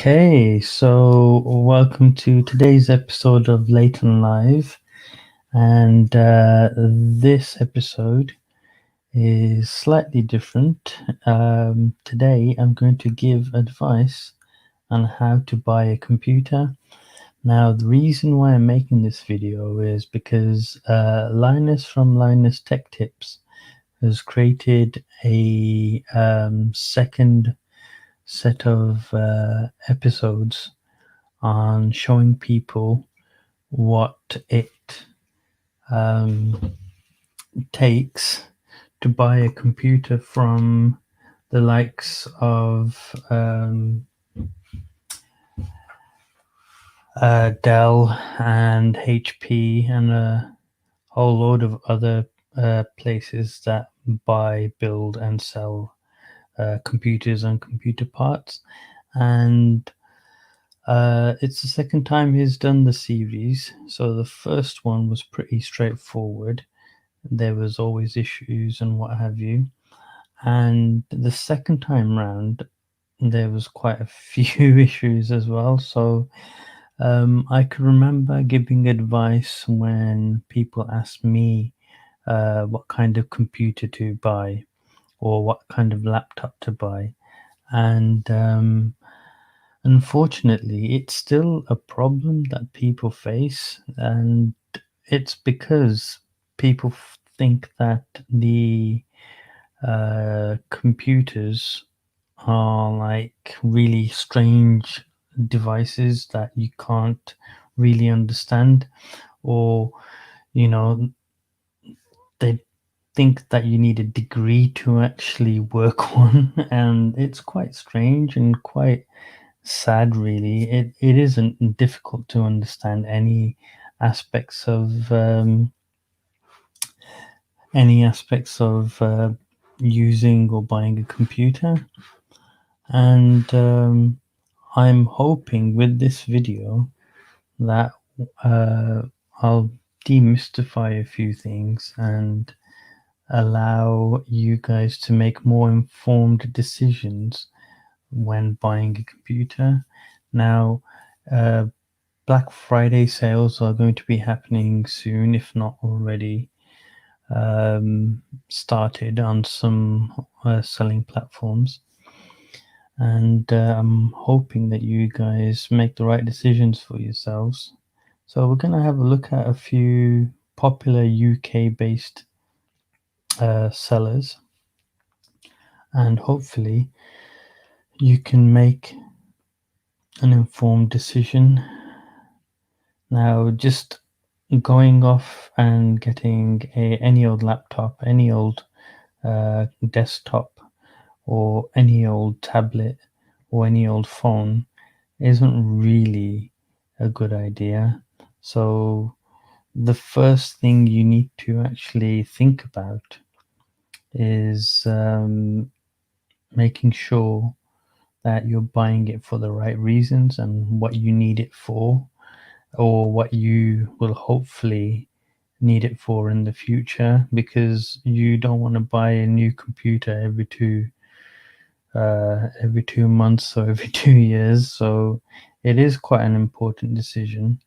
Okay, so welcome to today's episode of Leighton Live, and this episode is slightly different. Today, I'm going to give advice on how to buy a computer. Now, the reason why I'm making this video is because Linus from Linus Tech Tips has created a second set of episodes on showing people what it um, takes to buy a computer from the likes of Dell and HP and a whole load of other places that buy, build, and sell computers and computer parts. And it's the second time he's done the series. So the first one was pretty straightforward. There was always issues and what have you. And the second time round, there was quite a few issues as well. So I can remember giving advice when people asked me what kind of computer to buy or what kind of laptop to buy. And unfortunately, it's still a problem that people face, and it's because people think that the computers are like really strange devices that you can't really understand, or you know, they think that you need a degree to actually work on, and it's quite strange and quite sad, really. It isn't difficult to understand aspects of any aspects of using or buying a computer. And I'm hoping with this video that uh, I'll demystify a few things and allow you guys to make more informed decisions when buying a computer. Now, uh, Black Friday sales are going to be happening soon, if not already started on some selling platforms. And I'm hoping that you guys make the right decisions for yourselves. So, we're going to have a look at a few popular UK based sellers, and hopefully, you can make an informed decision. Now, just going off and getting any old laptop, any old desktop, or any old tablet, or any old phone isn't really a good idea. So, the first thing you need to actually think about is making sure that you're buying it for the right reasons and what you need it for, or what you will hopefully need it for in the future, because you don't want to buy a new computer every 2 months or every 2 years. So it is quite an important decision.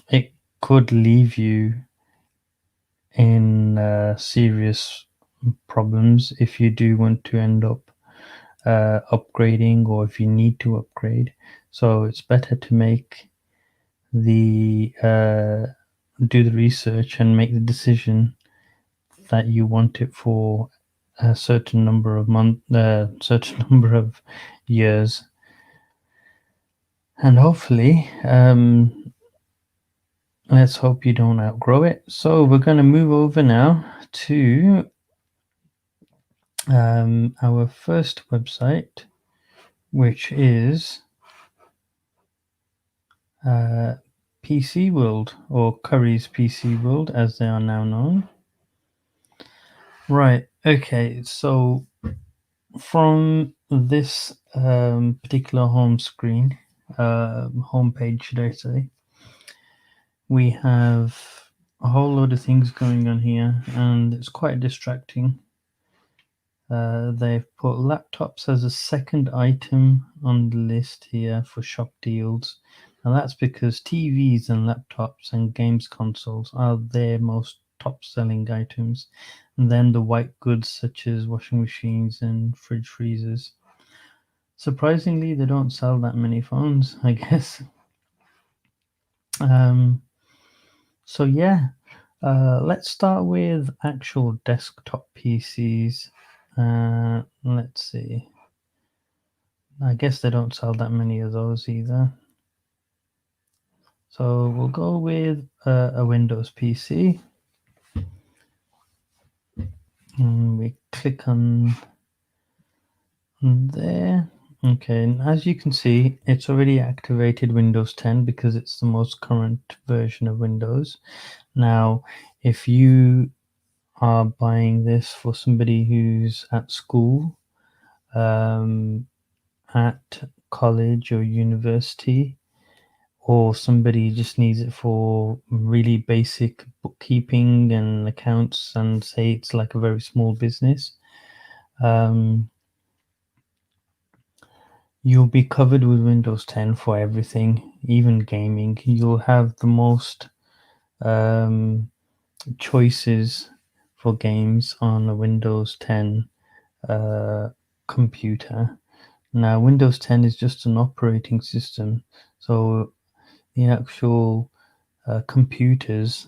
It could leave you in serious problems if you do want to end up upgrading, or if you need to upgrade. So it's better to make the do the research and make the decision that you want it for a certain number of certain number of years, and hopefully, let's hope you don't outgrow it. So we're going to move over now to our first website, which is uh, PC World, or Curry's PC World, as they are now known. Right. Okay. So from this particular home screen, homepage, should I say, we have a whole load of things going on here, and it's quite distracting. They've put laptops as a second item on the list here for shop deals. And that's because TVs and laptops and games consoles are their most top selling items. And then the white goods such as washing machines and fridge freezers. Surprisingly, they don't sell that many phones, I guess. Um, so yeah, let's start with actual desktop PCs. Let's see. I guess they don't sell that many of those either. So we'll go with a Windows PC. And we click on there. Okay, and as you can see, it's already activated Windows 10 because it's the most current version of Windows. Now, if you are buying this for somebody who's at school, um, at college or university, or somebody just needs it for really basic bookkeeping and accounts, and say it's like a very small business, um, you'll be covered with Windows 10 for everything, even gaming. You'll have the most um, choices for games on a Windows 10 uh, computer. Now, Windows 10 is just an operating system, so the actual computers,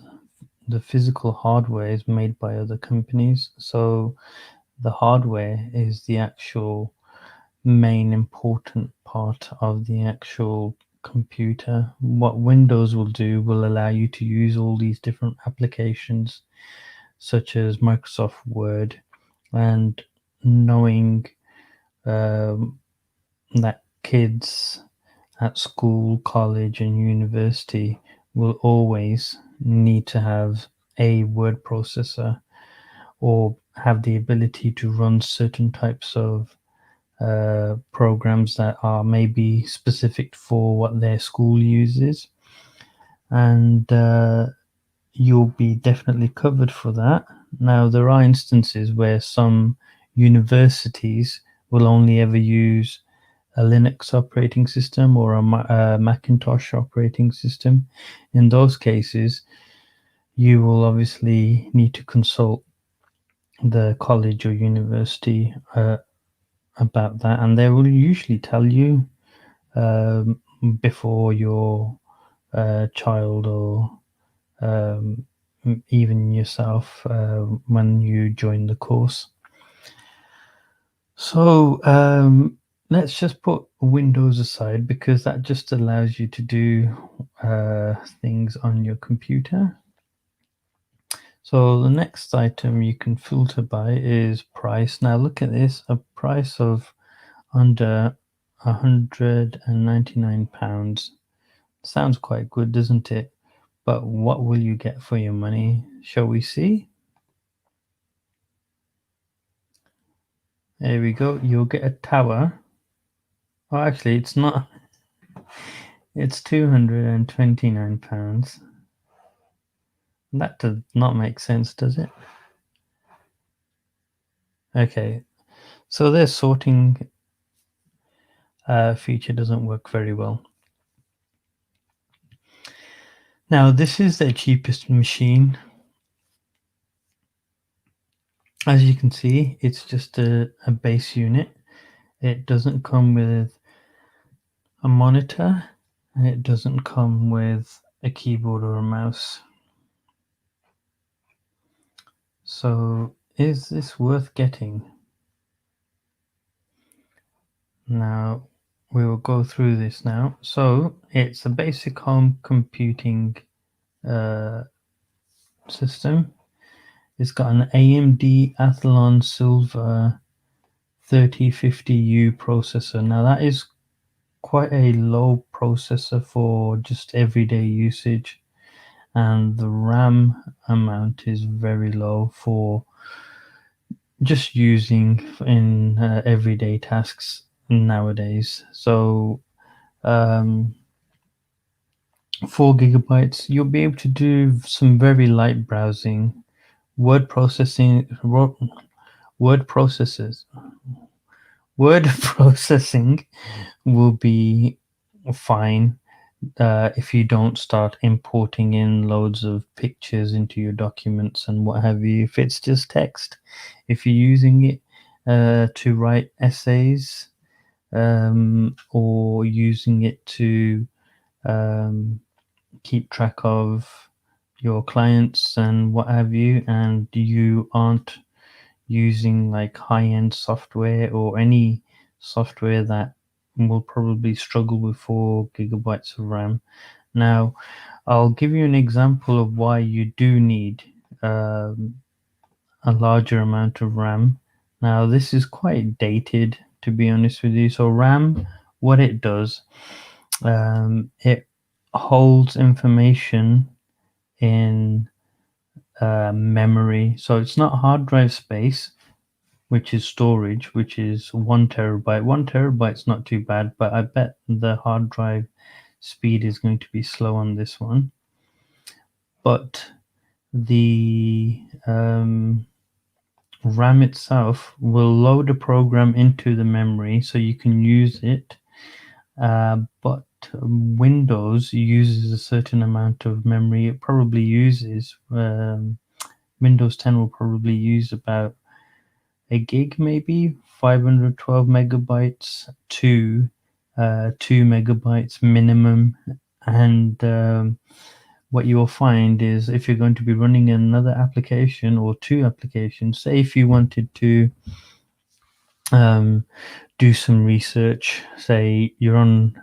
the physical hardware is made by other companies. So the hardware is the actual main important part of the actual computer. What Windows will do will allow you to use all these different applications, such as Microsoft Word, and knowing um, that kids at school, college, and university will always need to have a word processor or have the ability to run certain types of programs that are maybe specific for what their school uses. And you'll be definitely covered for that. Now, there are instances where some universities will only ever use a Linux operating system or a Macintosh operating system. In those cases, you will obviously need to consult the college or university about that, and they will usually tell you um, before your child or um, even yourself when you join the course. So let's just put Windows aside because that just allows you to do things on your computer. So the next item you can filter by is price. Now look at this, a price of under £199. Sounds quite good, doesn't it? But what will you get for your money? Shall we see? There we go. You'll get a tower. Oh, actually, it's not. It's £229. That does not make sense, does it? Okay, so their sorting feature doesn't work very well. Now, this is their cheapest machine. As you can see, it's just a base unit. It doesn't come with a monitor, and it doesn't come with a keyboard or a mouse. So, is this worth getting? Now, we will go through this now. So, it's a basic home computing uh, system. It's got an AMD Athlon Silver 3050U processor. Now, that is quite a low processor for just everyday usage, and the RAM amount is very low for just using in everyday tasks nowadays. So, 4 gigabytes, you'll be able to do some very light browsing, word processing. word processors. Word processing will be fine if you don't start importing in loads of pictures into your documents and what have you. If it's just text, if you're using it to write essays, or using it to um, keep track of your clients and what have you, and you aren't using like high-end software or any software that will probably struggle with 4 gigabytes of RAM. Now, I'll give you an example of why you do need um, a larger amount of RAM. Now, this is quite dated, to be honest with you. So, RAM, what it does, it holds information in memory. So, it's not hard drive space, which is storage, which is 1 terabyte. 1 terabyte's not too bad, but I bet the hard drive speed is going to be slow on this one. But the RAM itself will load a program into the memory so you can use it. But Windows uses a certain amount of memory. It probably uses, Windows 10 will probably use about a gig, maybe 512 megabytes to 2 megabytes minimum. And what you will find is if you're going to be running another application or two applications, say if you wanted to um, do some research, say you're on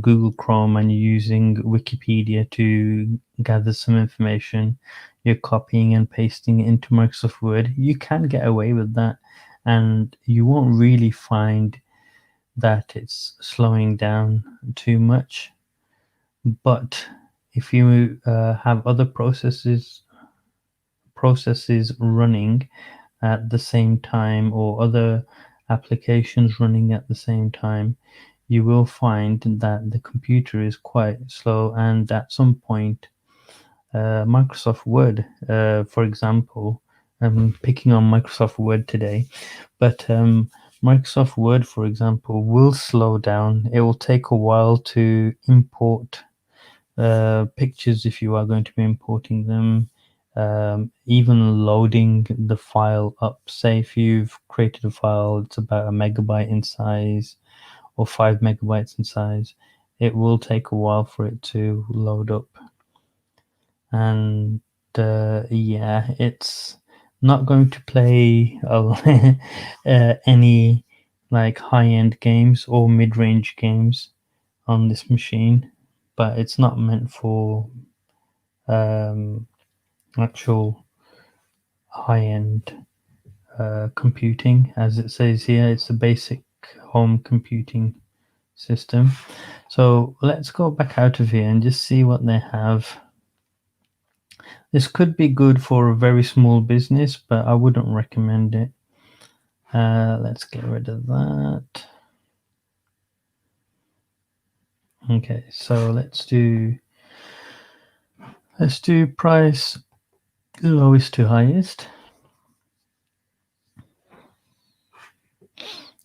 Google Chrome and you're using Wikipedia to gather some information, you're copying and pasting it into Microsoft Word, you can get away with that and you won't really find that it's slowing down too much. But if you have other processes running at the same time or other applications running at the same time, you will find that the computer is quite slow. And at some point, Microsoft Word, for example, I'm picking on Microsoft Word today, but Microsoft Word, for example, will slow down. It will take a while to import pictures if you are going to be importing them, even loading the file up. Say if you've created a file, it's about a megabyte in size or 5 megabytes in size, it will take a while for it to load up. And yeah, it's not going to play any like high-end games or mid-range games on this machine, but it's not meant for um, actual high-end computing. As it says here, it's a basic home computing system. So let's go back out of here and just see what they have. This could be good for a very small business, but I wouldn't recommend it. Let's get rid of that. Okay, so let's do price lowest to highest.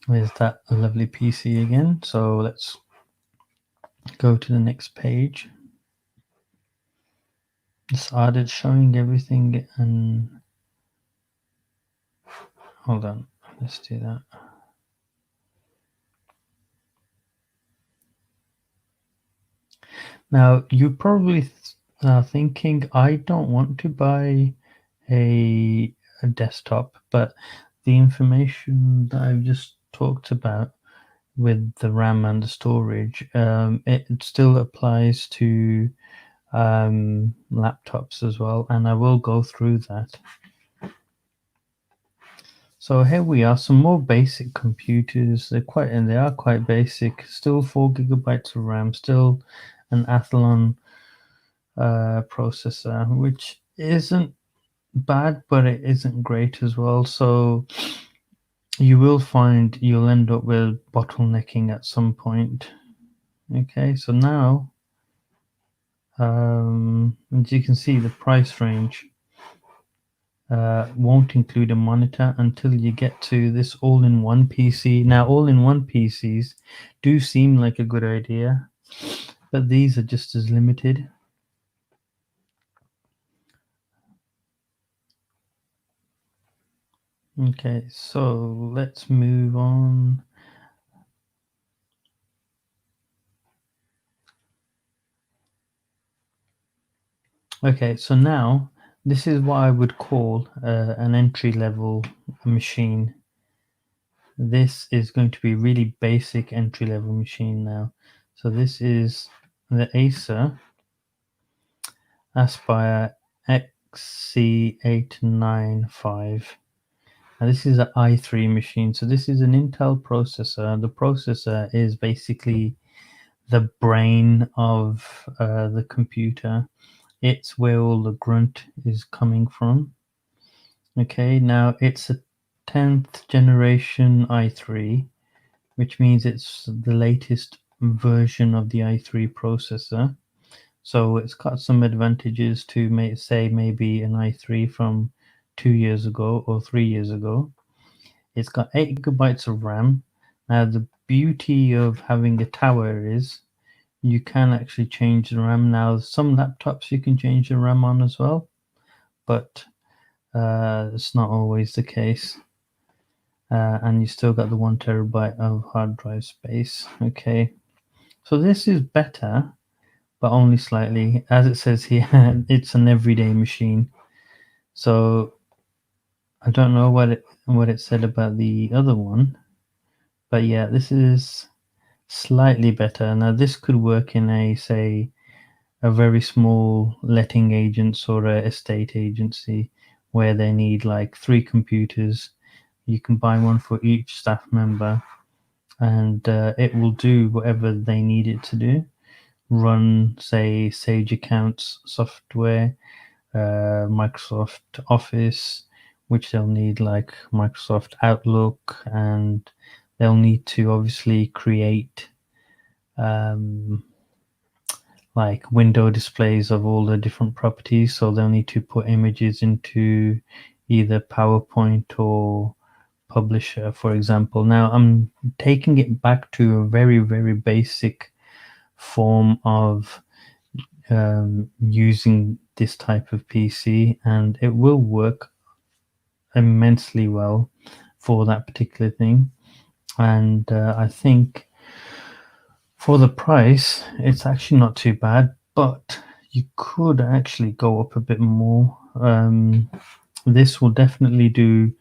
There's that lovely PC again. So let's go to the next page. Started showing everything, and hold on, let's do that. Now you probably are thinking, I don't want to buy a desktop, but the information that I've just talked about with the RAM and the storage, it still applies to laptops as well, and I will go through that. So here we are, some more basic computers. They are quite basic. Still 4 gigabytes of RAM. Still an Athlon processor, which isn't bad, but it isn't great as well. So you will find you'll end up with bottlenecking at some point. Okay, so now, as you can see, the price range. won't include a monitor until you get to this all-in-one PC. Now, all-in-one PCs do seem like a good idea, but these are just as limited. Okay, so let's move on. Okay, so now this is what I would call an entry level machine. This is going to be really basic entry level machine now. So this is the Acer Aspire XC895. Now this is an i3 machine. So this is an Intel processor. The processor is basically the brain of the computer. It's where all the grunt is coming from. Okay, now it's a 10th generation i3, which means it's the latest version of the i3 processor. So it's got some advantages to say maybe an i3 from 2 years ago or 3 years ago. It's got 8 gigabytes of RAM. Now, the beauty of having a tower is you can actually change the RAM. Now, some laptops you can change the RAM on as well, but it's not always the case. And you still got the 1 terabyte of hard drive space. Okay, so this is better, but only slightly. As it says here, it's an everyday machine. So I don't know what it said about the other one, but yeah, this is slightly better. Now this could work in a very small letting agents or a estate agency where they need like 3 computers. You can buy one for each staff member, and it will do whatever they need it to do. Run, say, Sage Accounts software, Microsoft Office, which they'll need like Microsoft Outlook, and they'll need to obviously create um, like window displays of all the different properties. So they'll need to put images into either PowerPoint or Publisher, for example. Now I'm taking it back to a very, very basic form of using this type of PC, and it will work immensely well for that particular thing. And I think for the price, it's actually not too bad, but you could actually go up a bit more. This will definitely do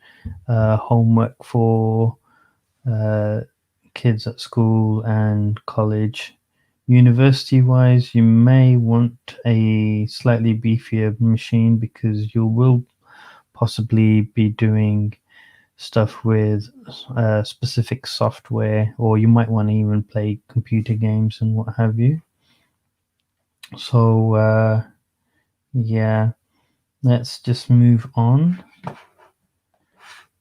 homework for uh, kids at school and college. University wise, you may want a slightly beefier machine because you will possibly be doing stuff with specific software, or you might want to even play computer games and what have you. So, yeah, let's just move on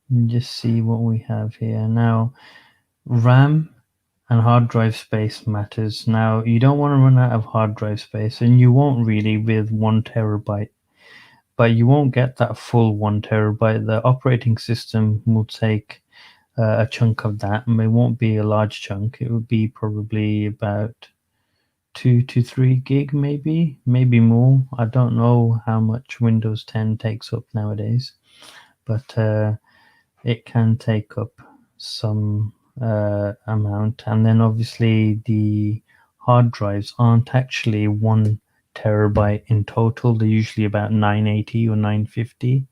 and just see what we have here. Now, RAM and hard drive space matters. Now, you don't want to run out of hard drive space, and you won't really with 1 terabyte, but you won't get that full 1 terabyte. The operating system will take a chunk of that, and it won't be a large chunk. It would be probably about 2 to 3 gig, maybe more. I don't know how much Windows 10 takes up nowadays, but it can take up some amount. And then obviously the hard drives aren't actually 1 terabyte in total. They're usually about 980 or 950,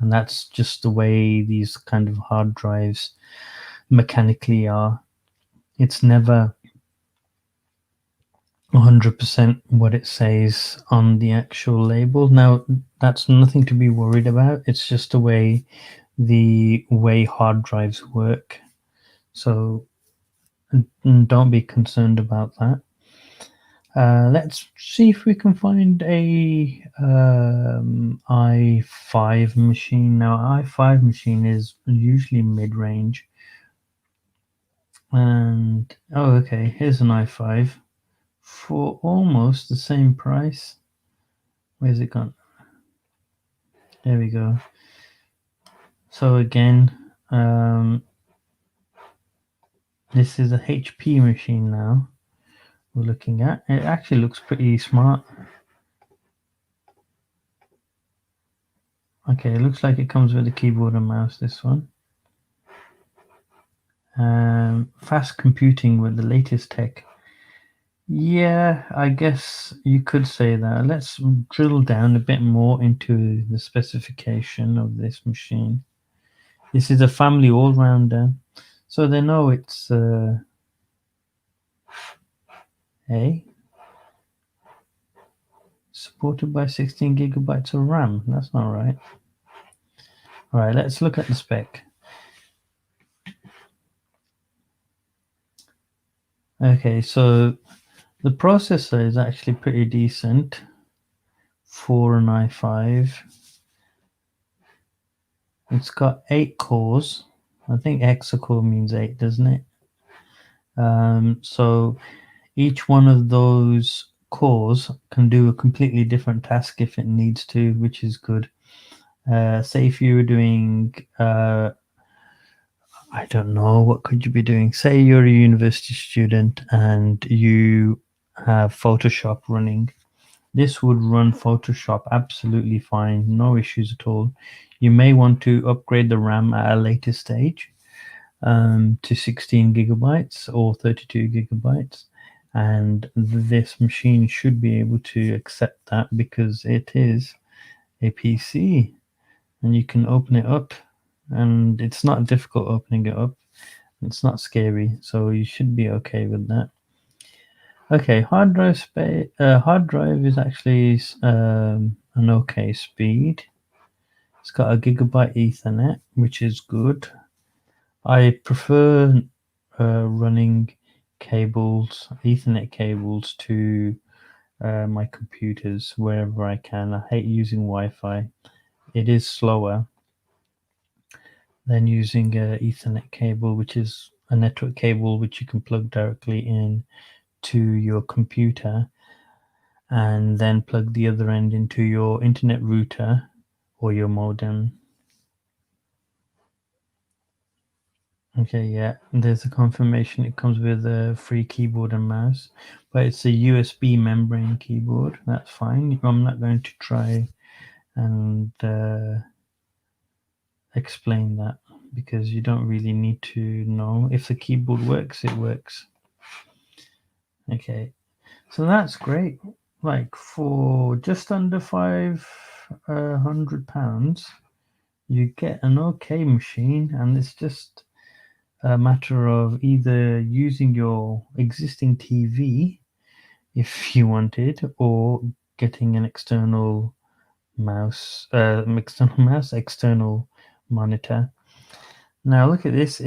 and that's just the way these kind of hard drives mechanically are. It's never 100% what it says on the actual label. Now, that's nothing to be worried about. It's just the way hard drives work. So don't be concerned about that. Let's see if we can find a i5 machine. Now, i5 machine is usually mid-range. And, oh, okay, here's an i5 for almost the same price. Where's it gone? There we go. So again, this is a HP machine now we're looking at. It actually looks pretty smart. Okay, it looks like it comes with a keyboard and mouse, this one. Fast computing with the latest tech. Yeah, I guess you could say that. Let's drill down a bit more into the specification of this machine. This is a family all-rounder, so they know it's a supported by 16 gigabytes of RAM. That's not right. All right, let's look at the spec. Okay, so the processor is actually pretty decent for an i5. It's got 8 cores. I think hexa-core means 8, doesn't it? So each one of those cores can do a completely different task if it needs to, which is good. Say if you were doing, I don't know, what could you be doing? Say you're a university student and you have Photoshop running. This would run Photoshop absolutely fine, no issues at all. You may want to upgrade the RAM at a later stage to 16 gigabytes or 32 gigabytes, and this machine should be able to accept that because it is a PC and you can open it up, and it's not difficult opening it up. It's not scary, so you should be okay with that. Okay, hard drive is actually an okay speed. It's got a gigabyte Ethernet, which is good. I prefer running cables, Ethernet cables, to my computers wherever I can. I hate using Wi-Fi. It is slower than using a Ethernet cable, which is a network cable which you can plug directly in to your computer and then plug the other end into your internet router or your modem. Okay, yeah, there's a confirmation. It comes with a free keyboard and mouse, but it's a USB membrane keyboard. That's fine. I'm not going to try and explain that because you don't really need to know. If the keyboard works, it works. Okay, so that's great. Like for just under £500, you get an okay machine, and it's just a matter of either using your existing TV if you wanted, or getting an external monitor. Now look at this.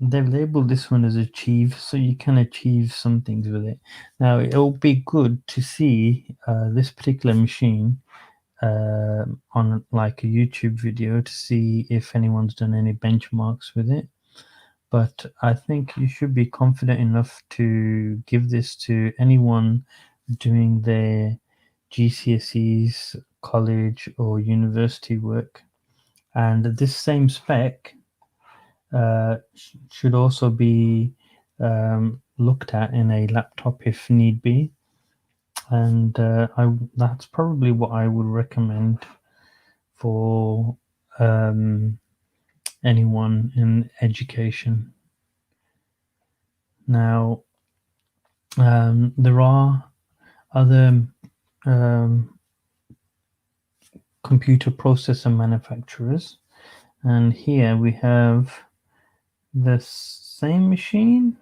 They've labeled this one as achieve, so you can achieve some things with it. Now it'll be good to see this particular machine on like a YouTube video to see if anyone's done any benchmarks with it. But I think you should be confident enough to give this to anyone doing their GCSEs, college, or university work. And this same spec should also be looked at in a laptop if need be. And that's probably what I would recommend for anyone in education. Now, there are other um, computer processor manufacturers, and here we have the same machine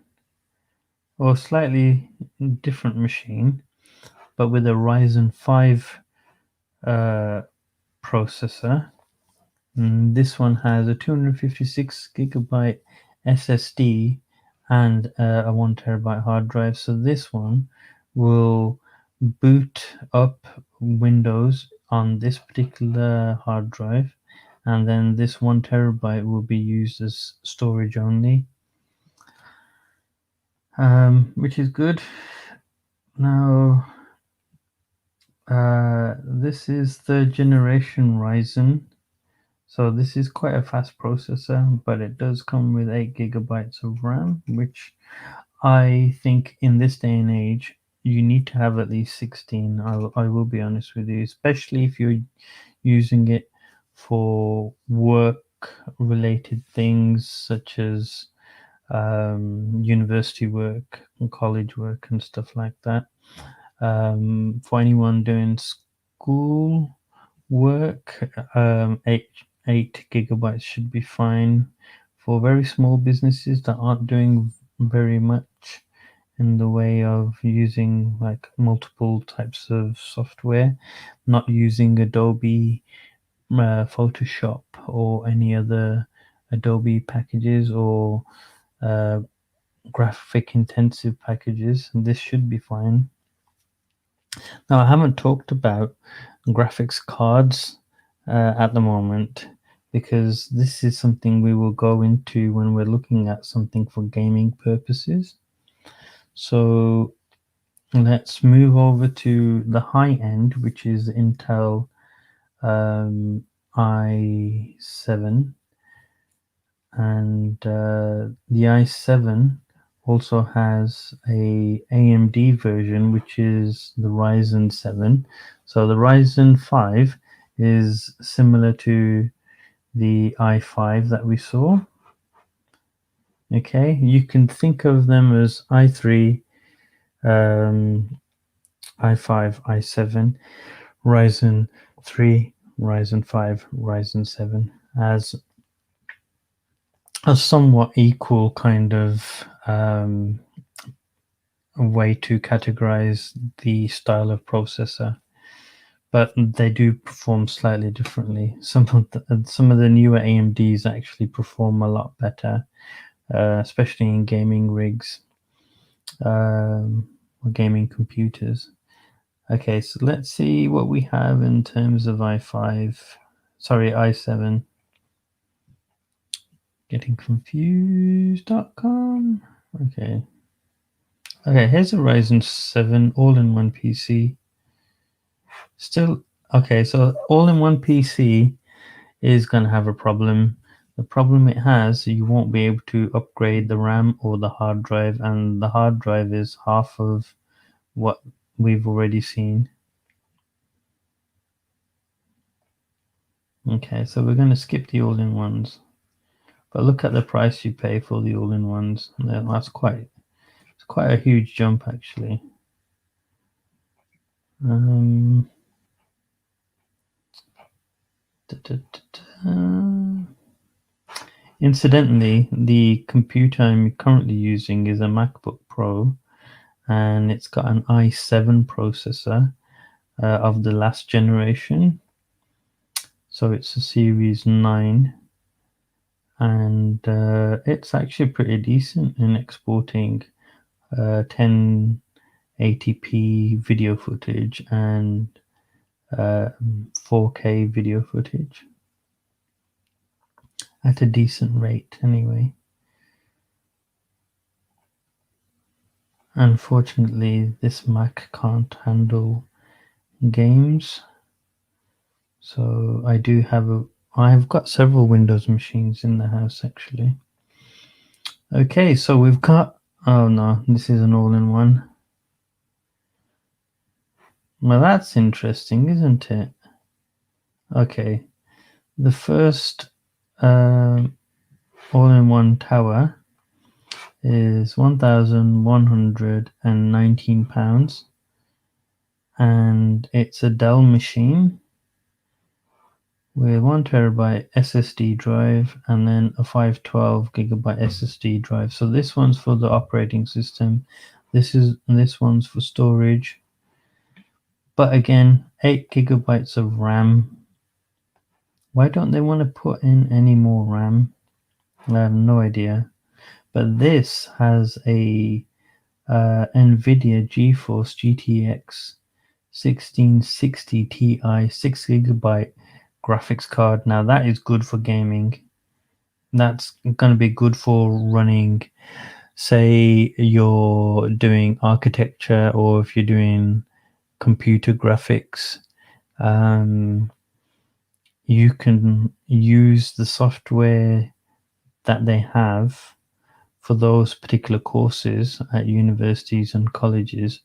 or slightly different machine, but with a Ryzen 5 uh, processor. This one has a 256 gigabyte SSD and a 1 terabyte hard drive. So this one will boot up Windows on this particular hard drive, and then this 1 terabyte will be used as storage only, which is good. Now, This is third generation Ryzen. So this is quite a fast processor, but it does come with 8 gigabytes of RAM, which I think in this day and age, you need to have at least 16. I will be honest with you, especially if you're using it for work related things such as university work and college work and stuff like that. For anyone doing school work, 8 gigabytes should be fine. For very small businesses that aren't doing very much in the way of using like multiple types of software, not using Adobe Photoshop or any other Adobe packages or uh, graphic intensive packages, this should be fine. Now, I haven't talked about graphics cards at the moment because this is something we will go into when we're looking at something for gaming purposes. So let's move over to the high end, which is Intel i7, and the i7 also has a AMD version, which is the Ryzen 7. So the Ryzen 5 is similar to the i5 that we saw. Okay, you can think of them as i3, i5, i7, Ryzen 3, Ryzen 5, Ryzen 7 as a somewhat equal kind of way to categorize the style of processor, but they do perform slightly differently. Some of the newer AMDs actually perform a lot better, especially in gaming rigs or gaming computers. Okay, so let's see what we have in terms of i5. Sorry, i7. Getting confused.com. Okay. Okay, here's a Ryzen 7 all-in-one PC. Still, okay, so all-in-one PC is going to have a problem. The problem it has, you won't be able to upgrade the RAM or the hard drive, and the hard drive is half of what we've already seen. Okay, so we're going to skip the all-in-ones. But look at the price you pay for the all-in-ones. That's quite a huge jump, actually. Um, da, da, da, da. Incidentally, the computer I'm currently using is a MacBook Pro, and it's got an i7 processor of the last generation. So it's a Series 9, and it's actually pretty decent in exporting 1080p video footage and 4K video footage at a decent rate anyway. Unfortunately, this Mac can't handle games, so I've got several Windows machines in the house actually. Okay, so we've got, oh no, this is an all-in-one. Well, that's interesting, isn't it? Okay, the first all-in-one tower is £1,119, and it's a Dell machine with 1 terabyte SSD drive and then a 512 gigabyte SSD drive. So this one's for the operating system. This one's for storage. But again, 8 gigabytes of RAM. Why don't they want to put in any more RAM? I have no idea. But this has a NVIDIA GeForce GTX 1660 Ti 6 gigabyte graphics card. Now that is good for gaming. That's going to be good for running, say you're doing architecture, or if you're doing computer graphics. Um, you can use the software that they have for those particular courses at universities and colleges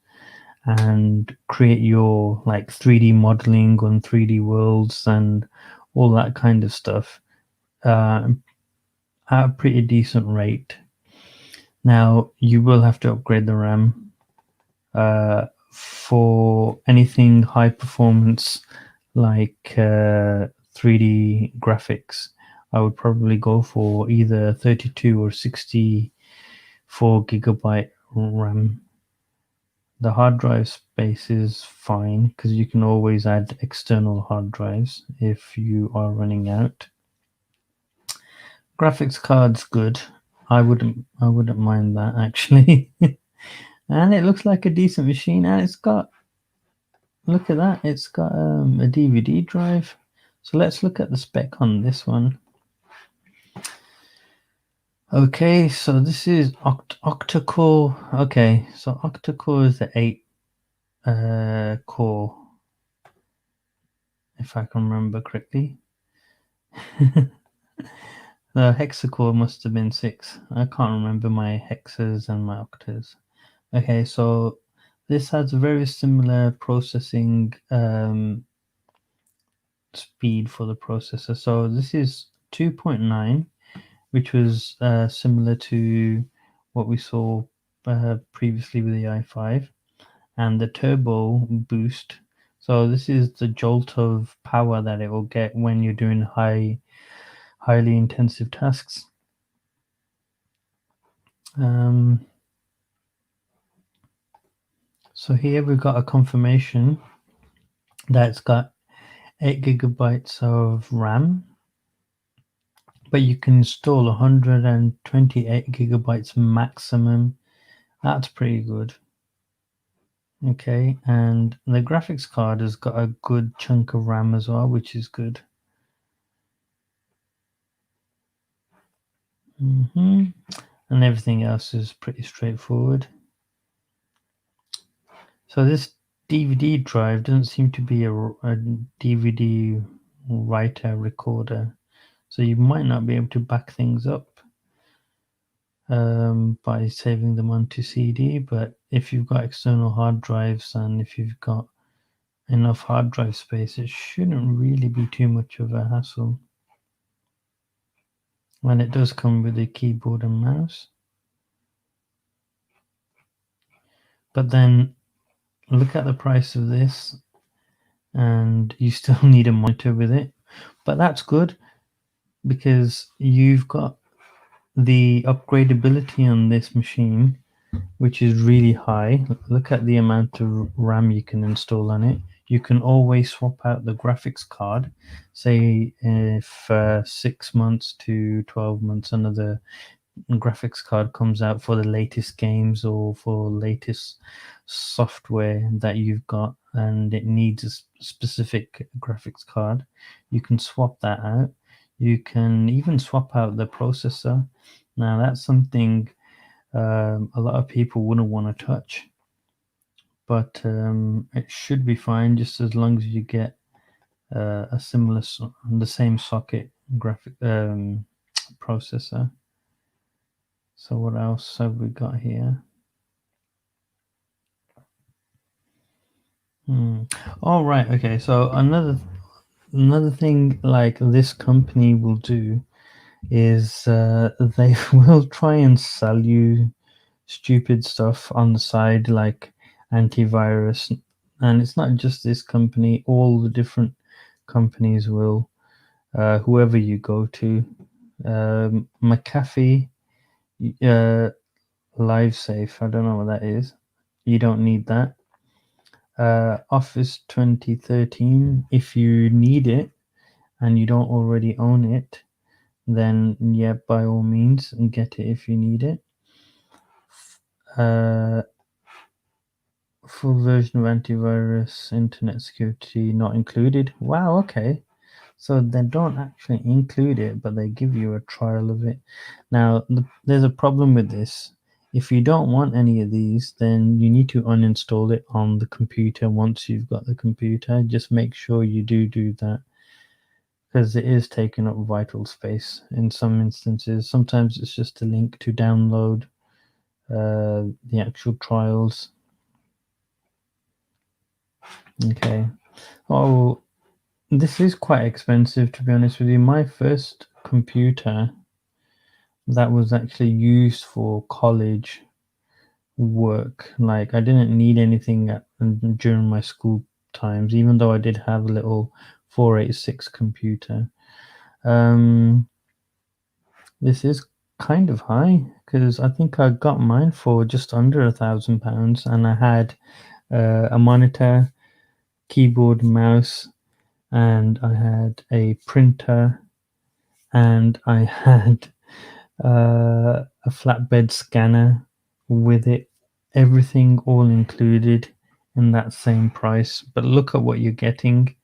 and create your like 3D modeling on 3D worlds and all that kind of stuff uh, at a pretty decent rate. Now, you will have to upgrade the RAM for anything high performance like 3D graphics. I would probably go for either 32 or 64 gigabyte RAM. The hard drive space is fine because you can always add external hard drives if you are running out. Graphics card's good. I wouldn't mind that actually. And it looks like a decent machine, and it's got, look at that, it's got a DVD drive. So let's look at the spec on this one. Okay, so this is octa-core. Okay, so octa-core is the 8 core, if I can remember correctly. The hexacore must have been 6. I can't remember my hexas and my octas. Okay, so this has a very similar processing speed for the processor. So this is 2.9, which was similar to what we saw previously with the i5, and the turbo boost. So this is the jolt of power that it will get when you're doing highly intensive tasks. So here we've got a confirmation that it's got 8 gigabytes of RAM, but you can install 128 gigabytes maximum. That's pretty good. Okay, and the graphics card has got a good chunk of RAM as well, which is good. And everything else is pretty straightforward. So this DVD drive doesn't seem to be a DVD writer recorder, so you might not be able to back things up by saving them onto CD. But if you've got external hard drives and if you've got enough hard drive space, it shouldn't really be too much of a hassle. And it does come with a keyboard and mouse. But then look at the price of this, and you still need a monitor with it. But that's good because you've got the upgradability on this machine, which is really high. Look at the amount of RAM you can install on it. You can always swap out the graphics card. Say if 6 months to 12 months another graphics card comes out for the latest games or for latest software that you've got and it needs a specific graphics card, you can swap that out. You can even swap out the processor. Now that's something a lot of people wouldn't want to touch, but it should be fine just as long as you get a similar the same socket graphic processor. So what else have we got here? All right. Okay. So another thing like this company will do is they will try and sell you stupid stuff on the side like antivirus, and it's not just this company. All the different companies will, whoever you go to, McAfee, Live Safe. I don't know what that is. You don't need that. Office 2013, if you need it and you don't already own it, then yeah, by all means, get it if you need it. Uh, Full version of antivirus, internet security not included. Wow, okay. So they don't actually include it, but they give you a trial of it. Now, there's a problem with this If you don't want any of these, then you need to uninstall it on the computer once you've got the computer. Just make sure you do that because it is taking up vital space in some instances. Sometimes it's just a link to download the actual trials. Okay. Oh, this is quite expensive, to be honest with you. My first computer that was actually used for college work. Like I didn't need anything during my school times, even though I did have a little 486 computer. Um, this is kind of high because I think I got mine for just under £1,000, and I had a monitor, keyboard, mouse, and I had a printer, and I had a flatbed scanner with it, everything all included in that same price. But look at what you're getting.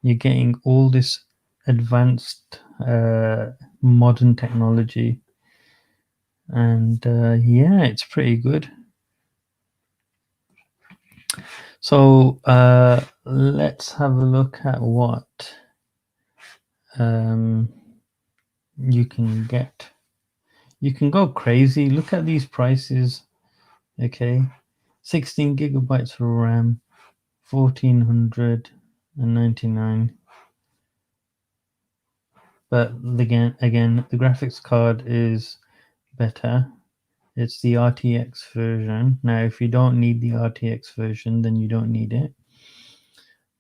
You're getting all this advanced modern technology, and yeah, it's pretty good. So let's have a look at what um, you can get. You can go crazy. Look at these prices. Okay, 16 gigabytes of RAM, 1499. But again, the graphics card is better. It's the RTX version. Now, if you don't need the RTX version, then you don't need it.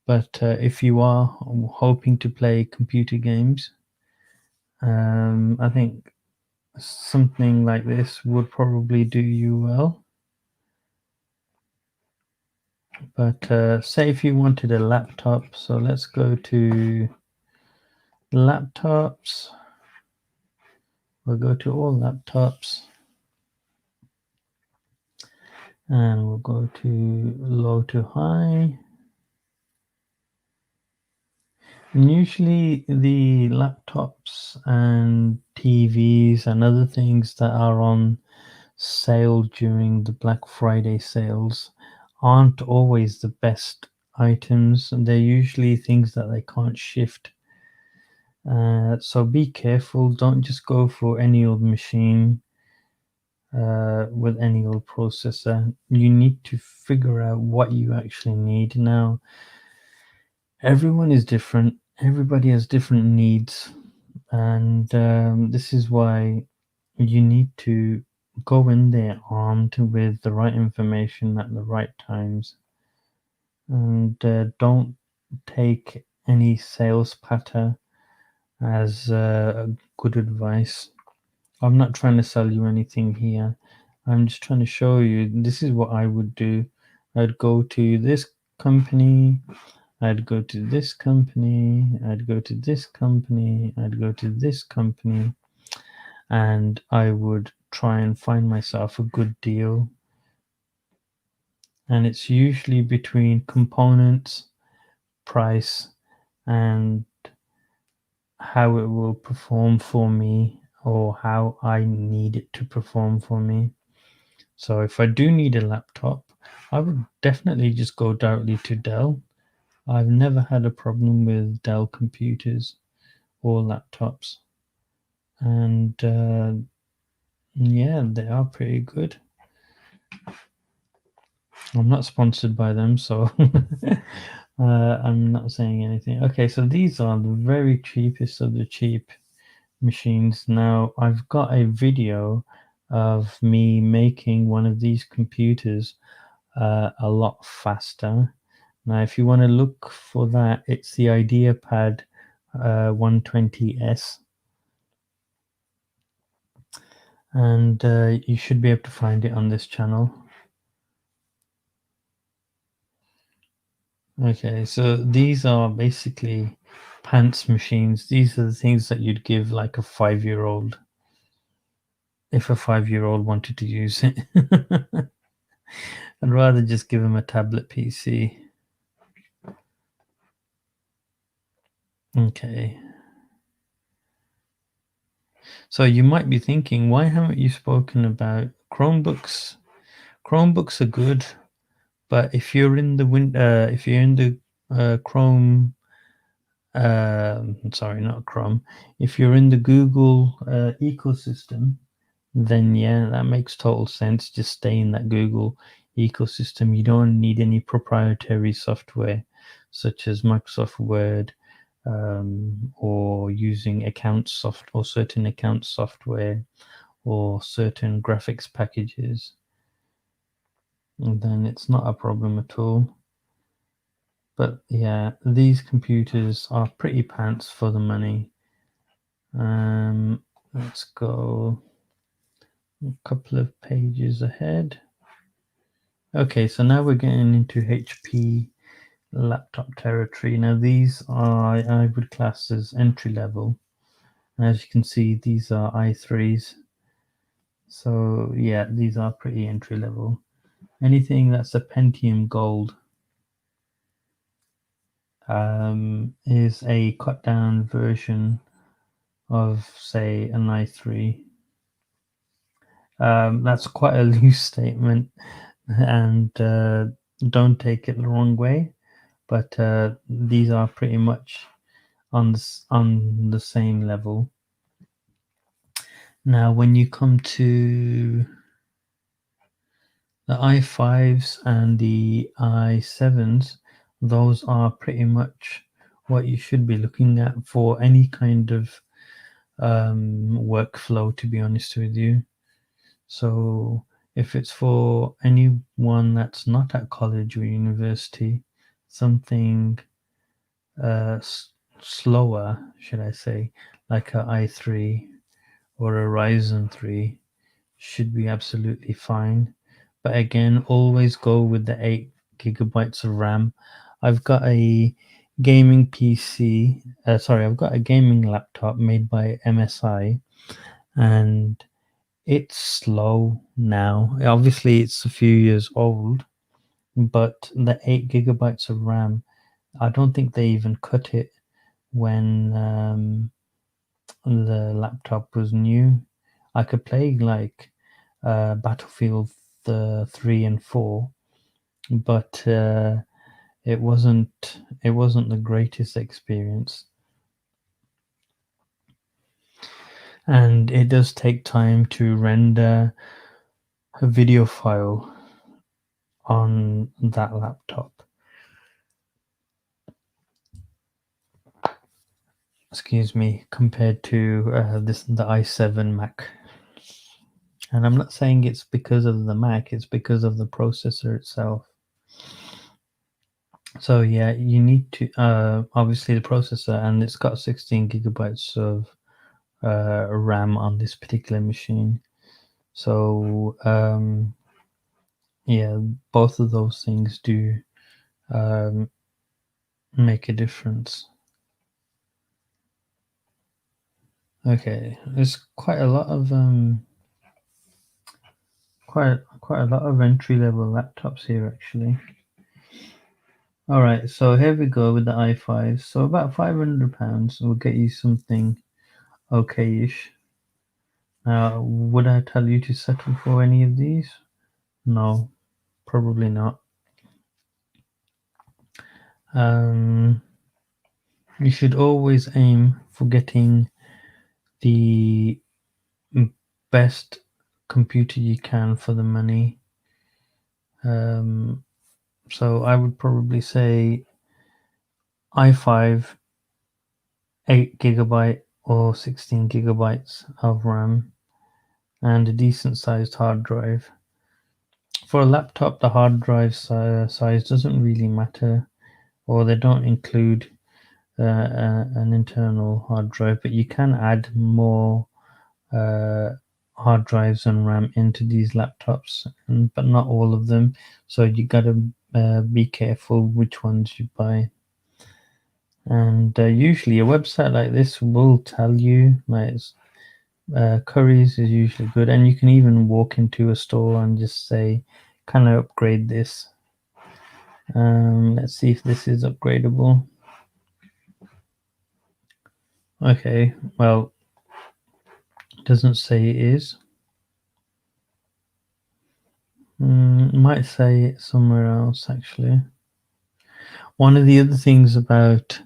But if you are hoping to play computer games, I think something like this would probably do you well. But say if you wanted a laptop, so let's go to laptops. We'll go to all laptops and we'll go to low to high. And usually the laptops and TVs and other things that are on sale during the Black Friday sales aren't always the best items, and they're usually things that they can't shift. So be careful. Don't just go for any old machine with any old processor. You need to figure out what you actually need. Now, everyone is different, everybody has different needs, and this is why you need to go in there armed with the right information at the right times, and don't take any sales patter as good advice. I'm not trying to sell you anything here. I'm just trying to show you this is what I would do. I'd go to this company, I'd go to this company, I'd go to this company, I'd go to this company, and I would try and find myself a good deal. And it's usually between components, price, and how it will perform for me or how I need it to perform for me. So if I do need a laptop, I would definitely just go directly to Dell. I've never had a problem with Dell computers or laptops, and yeah, they are pretty good. I'm not sponsored by them, so I'm not saying anything. Okay, so these are the very cheapest of the cheap machines. Now, I've got a video of me making one of these computers a lot faster. Now, if you want to look for that, it's the IdeaPad 120S, and you should be able to find it on this channel. Okay, so these are basically pants machines. These are the things that you'd give like a 5-year-old if a 5-year-old wanted to use it. I'd rather just give them a tablet PC. Okay. So you might be thinking, why haven't you spoken about Chromebooks. Chromebooks are good, but if you're in the if you're in the Chrome, sorry, not Chrome. If you're in the Google ecosystem, then yeah, that makes total sense. Just stay in that Google ecosystem. You don't need any proprietary software such as Microsoft Word, or using certain account software or certain graphics packages. And then it's not a problem at all. But yeah, these computers are pretty pants for the money. Let's go a couple of pages ahead. Okay, so now we're getting into HP laptop territory. Now these are I would class as entry level. As you can see, these are i3s. So yeah, these are pretty entry level. Anything that's a Pentium Gold is a cut down version of, say, an i3. That's quite a loose statement, and don't take it the wrong way. But these are pretty much on the same level. Now, when you come to the i5s and the i7s, those are pretty much what you should be looking at for any kind of workflow, to be honest with you. So if it's for anyone that's not at college or university, something slower, should I say, like a i3 or a Ryzen 3 should be absolutely fine. But again, always go with the 8 gigabytes of RAM. I've got a gaming PC, I've got a gaming laptop made by MSI, and it's slow now. Obviously, it's a few years old, but the 8 gigabytes of RAM, I don't think they even cut it when the laptop was new. I could play like Battlefield 3 and 4, but it wasn't the greatest experience, and it does take time to render a video file on that laptop. Excuse me, compared to the i7 Mac. And I'm not saying it's because of the Mac; it's because of the processor itself. So yeah, you need to obviously the processor, and it's got 16 gigabytes of RAM on this particular machine. So yeah, both of those things do um, make a difference. Okay, there's quite a lot of entry level laptops here actually. All right, so here we go with the i5. So about £500 will get you something okay-ish. Now, would I tell you to settle for any of these? No, probably not. Um, you should always aim for getting the best computer you can for the money. Um, so I would probably say i5, 8 gigabyte or 16 gigabytes of RAM, and a decent sized hard drive. For a laptop, the hard drive size doesn't really matter, or they don't include an internal hard drive, but you can add more uh, hard drives and RAM into these laptops, but not all of them. So you gotta be careful which ones you buy. And usually, a website like this will tell you, like Curry's is usually good, and you can even walk into a store and just say, "Can I upgrade this?" Let's see if this is upgradable. Okay, well, it doesn't say it is. Might say it somewhere else actually. One of the other things about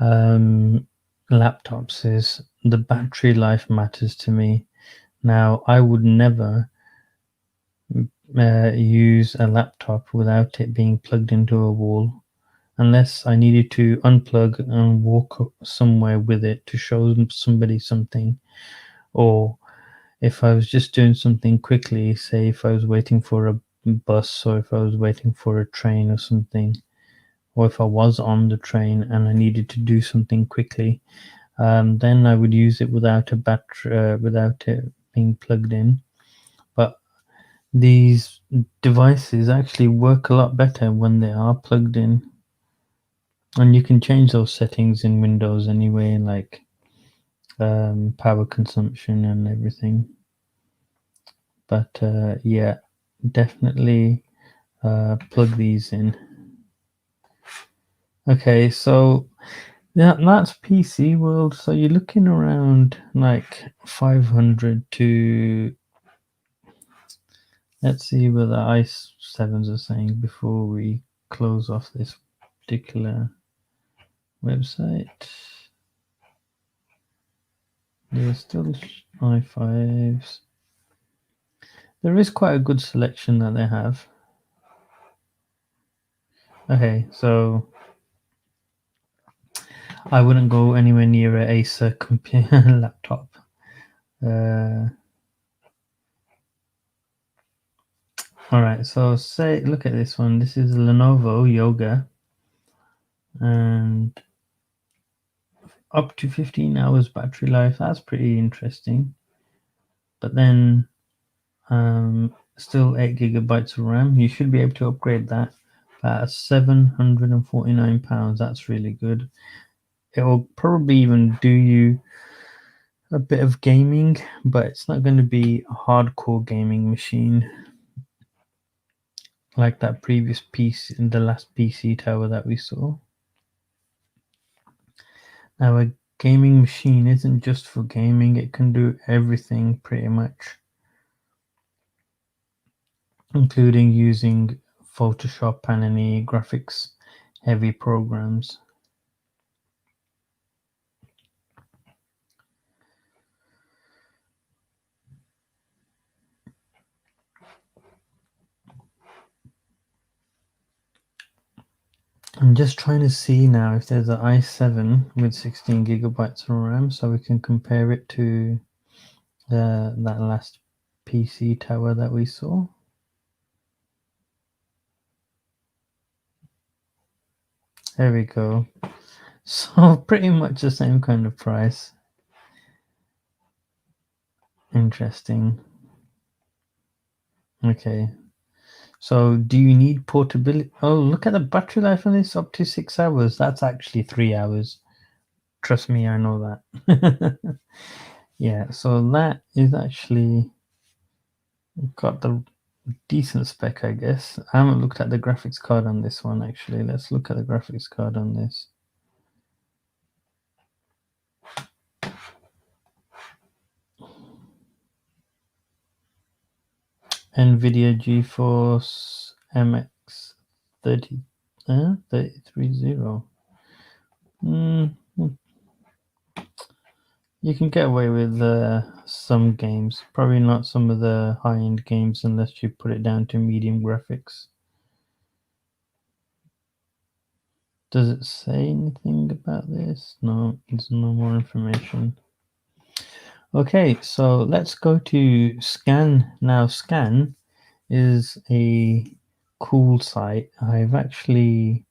um, laptops is the battery life matters to me. Now, I would never use a laptop without it being plugged into a wall unless I needed to unplug and walk somewhere with it to show somebody something, or if I was just doing something quickly, say if I was waiting for a bus or if I was waiting for a train or something, or if I was on the train and I needed to do something quickly, then I would use it without a battery, without it being plugged in. But these devices actually work a lot better when they are plugged in, and you can change those settings in Windows anyway, like power consumption and everything. But yeah, definitely plug these in. Okay, so yeah, that's PC world. So you're looking around like 500 to, let's see what the i7s are saying before we close off this particular website. There's still i5s. There is quite a good selection that they have. Okay, so I wouldn't go anywhere near a Acer computer laptop. Uh, all right, so say look at this one. This is Lenovo Yoga, and up to 15 hours battery life. That's pretty interesting. But then still 8 gigabytes of RAM. You should be able to upgrade that. At £749, that's really good. It will probably even do you a bit of gaming, but it's not going to be a hardcore gaming machine like that previous piece in the last PC tower that we saw. Now, a gaming machine isn't just for gaming, it can do everything pretty much, including using Photoshop and any graphics heavy programs. I'm just trying to see now if there's an i7 with 16 gigabytes of RAM so we can compare it to that last PC tower that we saw. There we go. So pretty much the same kind of price. Interesting. Okay. So do you need portability? Oh, look at the battery life on this, up to 6 hours. That's actually 3 hours. Trust me, I know that. Yeah, so that is actually got the decent spec, I guess. I haven't looked at the graphics card on this one actually. Let's look at the graphics card on this. NVIDIA GeForce MX 30 330. You can get away with some games. Probably not some of the high-end games unless you put it down to medium graphics. Does it say anything about this? No, there's no more information. Okay, so let's go to Scan. Now, Scan is a cool site. I've actually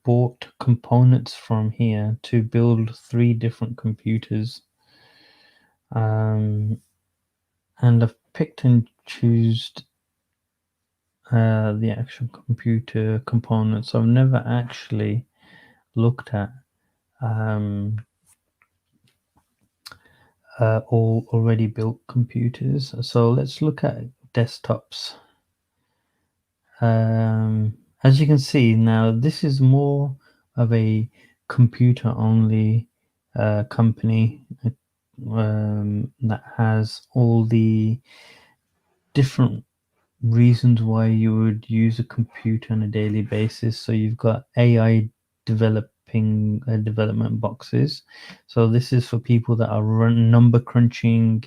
bought components from here to build 3 different computers. And I've picked and choosed the actual computer components. I've never actually looked at all already built computers. So let's look at desktops. As you can see now, this is more of a computer only company that has all the different reasons why you would use a computer on a daily basis. So you've got AI developing development boxes. So this is for people that are number crunching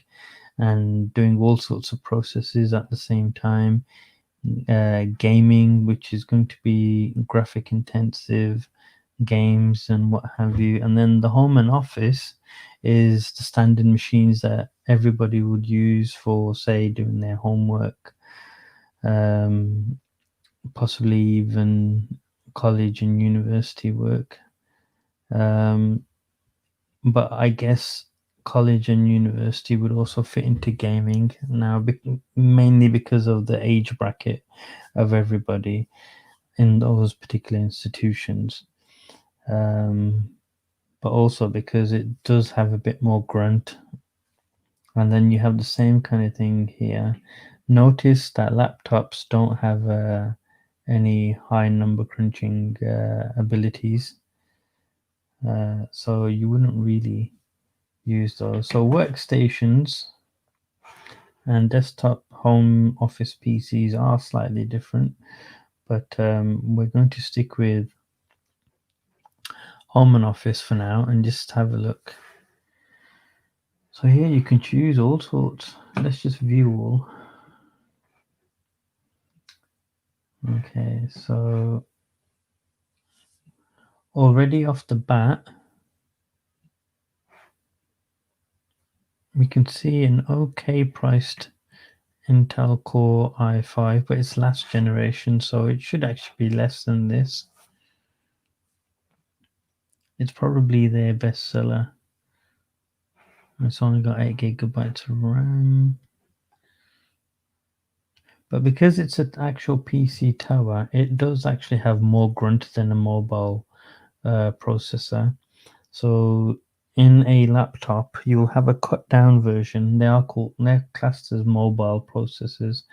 and doing all sorts of processes at the same time. Gaming, which is going to be graphic intensive games and what have you. And then the home and office is the standard machines that everybody would use for, say, doing their homework, um, possibly even college and university work. Um, but I guess college and university would also fit into gaming now, mainly because of the age bracket of everybody in those particular institutions. Um, but also because it does have a bit more grunt. And then you have the same kind of thing here. Notice that laptops don't have any high number crunching abilities, so you wouldn't really use those. So workstations and desktop home office PCs are slightly different, but we're going to stick with home and office for now and just have a look. So here you can choose all sorts. Let's just view all. Okay, so already off the bat, we can see an okay priced Intel Core i5, but it's last generation, so it should actually be less than this. It's probably their bestseller. It's only got 8 gigabytes of RAM. But because it's an actual PC tower, it does actually have more grunt than a mobile processor. So in a laptop, you'll have a cut down version. They're classed as mobile processors.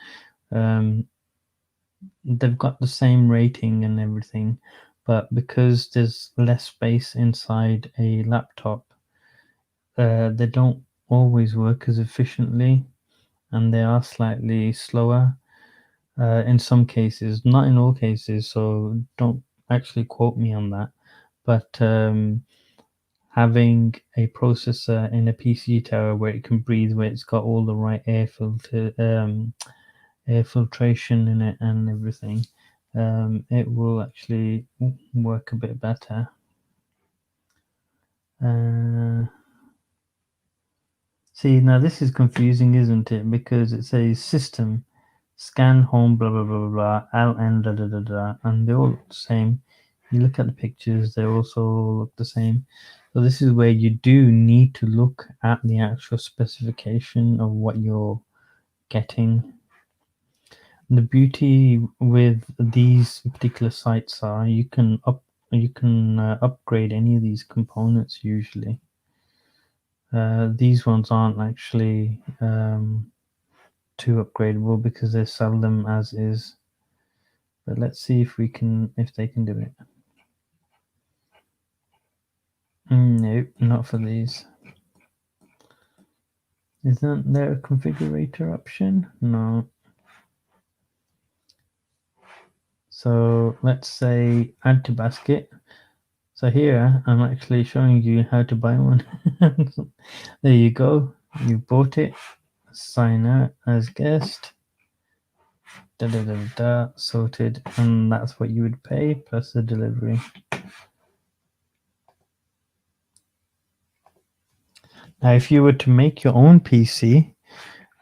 Um, they've got the same rating and everything, but because there's less space inside a laptop, they don't always work as efficiently, and they are slightly slower in some cases, not in all cases. So don't actually quote me on that. But having a processor in a PC tower where it can breathe, where it's got all the right air filtration in it and everything, it will actually work a bit better. Uh, See, now this is confusing, isn't it? Because it says system, scan home, blah blah blah blah blah, LN da da da da, and they're all look the same. You look at the pictures; they also look the same. So this is where you do need to look at the actual specification of what you're getting. The beauty with these particular sites are you can upgrade any of these components usually. These ones aren't actually too upgradable because they sell them as is. But let's see if they can do it. Nope, not for these. Isn't there a configurator option? No. So let's say add to basket. So here I'm actually showing you how to buy one. There you go. You bought it. Sign out as guest. Da da da da. Sorted, and that's what you would pay plus the delivery. Now, if you were to make your own PC,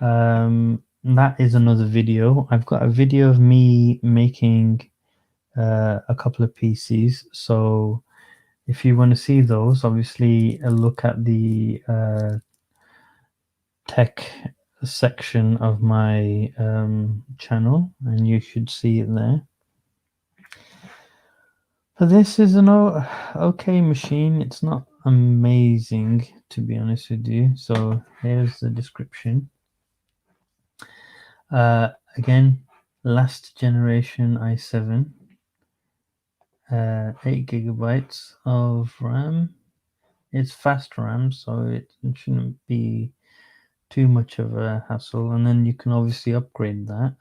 that is another video. I've got a video of me making a couple of PCs. So if you want to see those, obviously look at the tech section of my channel, and you should see it there. So this is an okay machine. It's not amazing, to be honest with you. So here's the description. Again, last generation i7, 8 gigabytes of RAM. It's fast RAM, so it shouldn't be too much of a hassle, and then you can obviously upgrade that.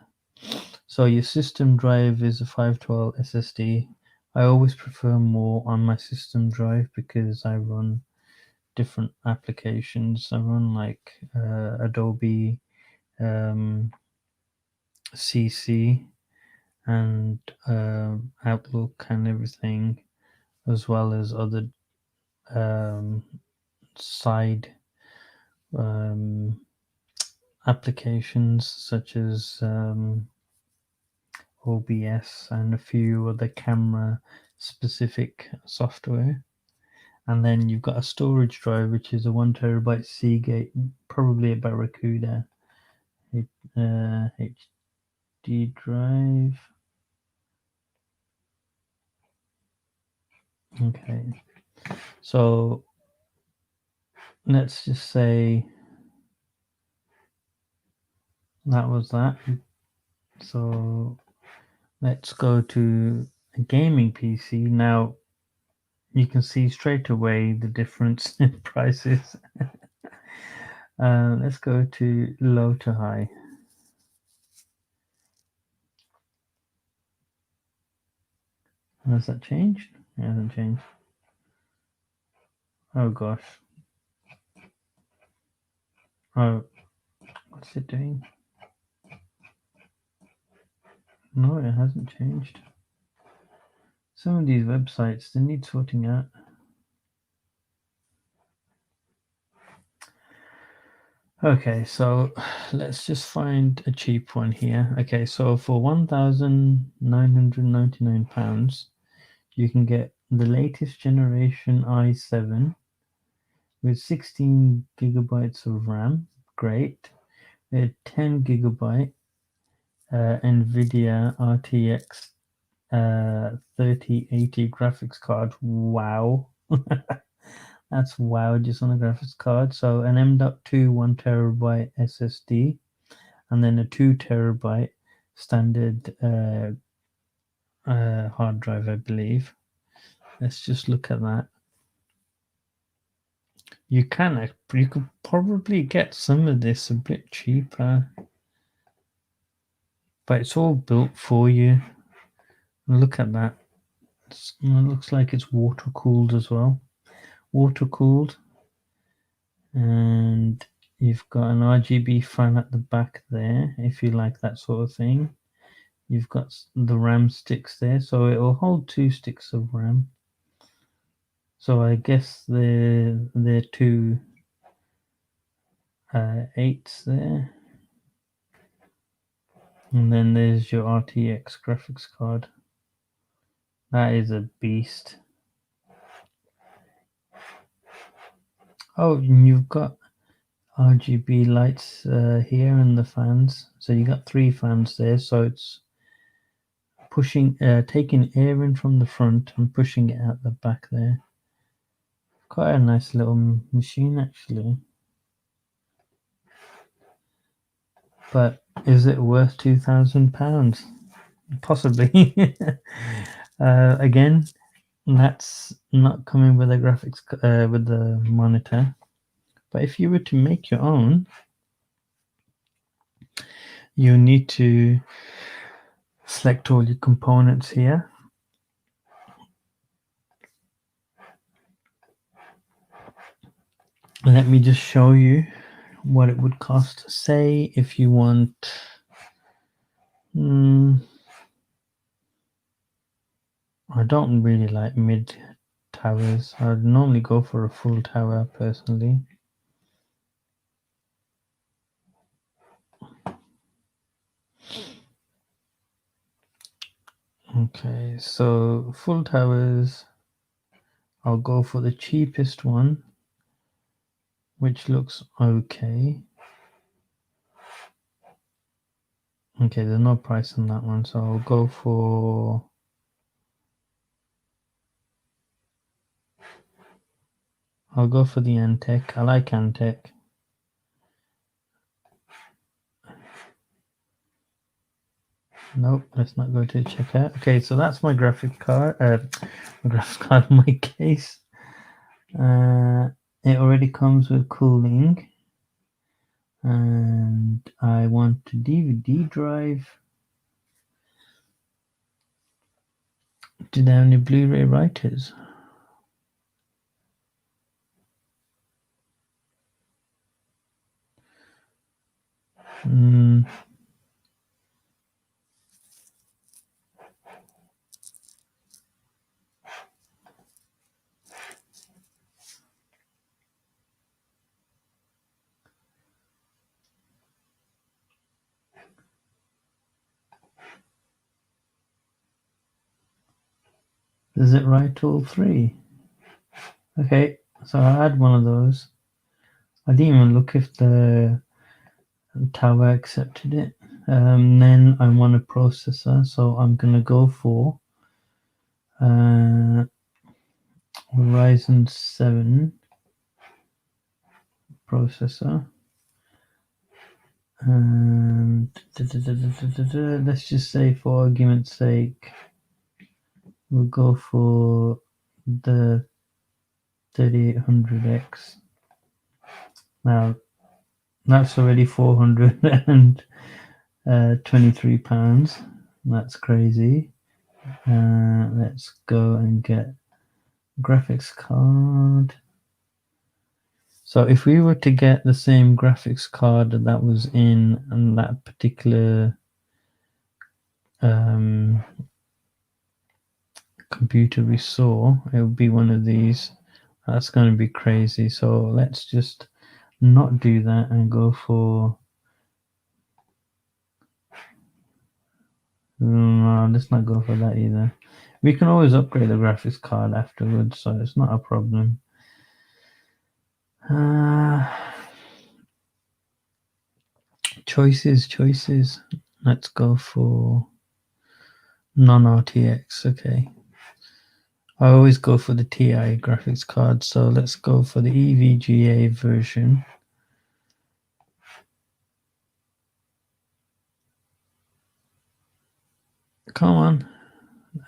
So your system drive is a 512 SSD. I always prefer more on my system drive because I run different applications. I run like Adobe, CC, and Outlook and everything, as well as other um, side um, applications such as OBS and a few other camera specific software. And then you've got a storage drive, which is a 1 terabyte Seagate, probably a Barracuda HD drive. Okay, so let's just say that was that. So let's go to a gaming PC. Now you can see straight away the difference in prices. Let's go to low to high. Has that changed? It hasn't changed. Oh gosh. Oh, what's it doing? No, it hasn't changed. Some of these websites, they need sorting out. Okay, so let's just find a cheap one here. Okay, so for £1,999, you can get the latest generation i7 with 16 gigabytes of RAM. Great. A 10 gigabyte NVIDIA RTX 3080 graphics card. Wow. That's wow, just on a graphics card. So an M.2 1 terabyte SSD, and then a 2 terabyte standard hard drive, I believe. Let's just look at that. You could probably get some of this a bit cheaper, but it's all built for you. Look at that. It looks like it's water cooled as well. Water cooled, and you've got an RGB fan at the back there if you like that sort of thing. You've got the RAM sticks there, so it will hold 2 sticks of RAM. So I guess they're two 8s there. And then there's your RTX graphics card. That is a beast. Oh, and you've got RGB lights here and the fans. So you got 3 fans there. So it's taking air in from the front and pushing it out the back there. Quite a nice little machine, actually. But is it worth £2,000? Possibly. Again, that's not coming with a graphics with the monitor. But if you were to make your own, you need to select all your components here. Let me just show you what it would cost. Say if you want I don't really like mid towers. I'd normally go for a full tower personally. Okay, so full towers, I'll go for the cheapest one, which looks okay. Okay, there's no price on that one, so I'll go for the Antec. I like Antec. Nope, let's not go to checkout. Okay, so that's my graphic card. My case. It already comes with cooling. and I want a DVD drive. Do they have any Blu-ray writers? Mm, does it write all three? Okay, so I add one of those. I didn't even look if the tower accepted it. Then I want a processor, so I'm gonna go for Ryzen 7 processor, and let's just say, for argument's sake, we'll go for the 3800X. Now that's already £423. That's crazy. Let's go and get graphics card. So if we were to get the same graphics card that was in that particular computer we saw, it would be one of these. That's going to be crazy. So let's just not do that and go for... No, let's not go for that either. We can always upgrade the graphics card afterwards, so it's not a problem. Choices. Let's go for non-RTX. Okay. I always go for the TI graphics card, so let's go for the EVGA version. Come on.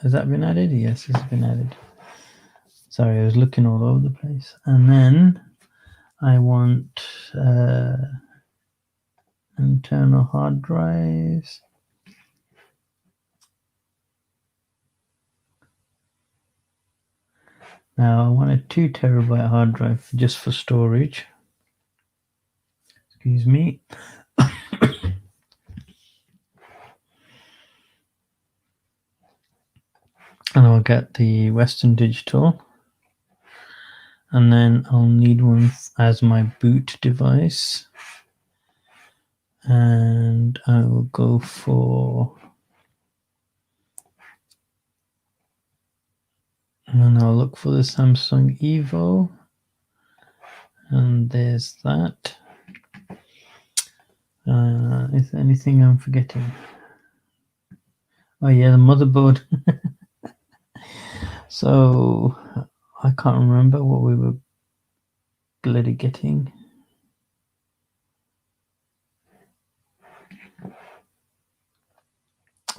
Has that been added? Yes, it's been added. Sorry, I was looking all over the place. And then I want internal hard drives. Now I want a 2 terabyte hard drive just for storage. Excuse me. And I'll get the Western Digital. And then I'll need one as my boot device. And I will go for... And I'll look for the Samsung Evo. And there's that. Is there anything I'm forgetting? Oh yeah, the motherboard. So I can't remember what we were bloody getting.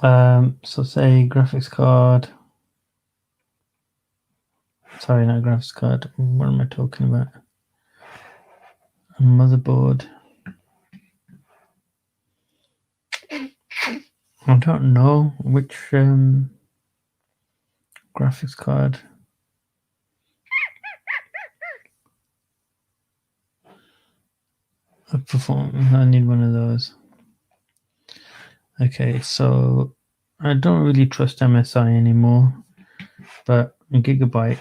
So say graphics card. Sorry, not graphics card. What am I talking about? A motherboard. I don't know which graphics card. I need one of those. Okay, so I don't really trust MSI anymore, but Gigabyte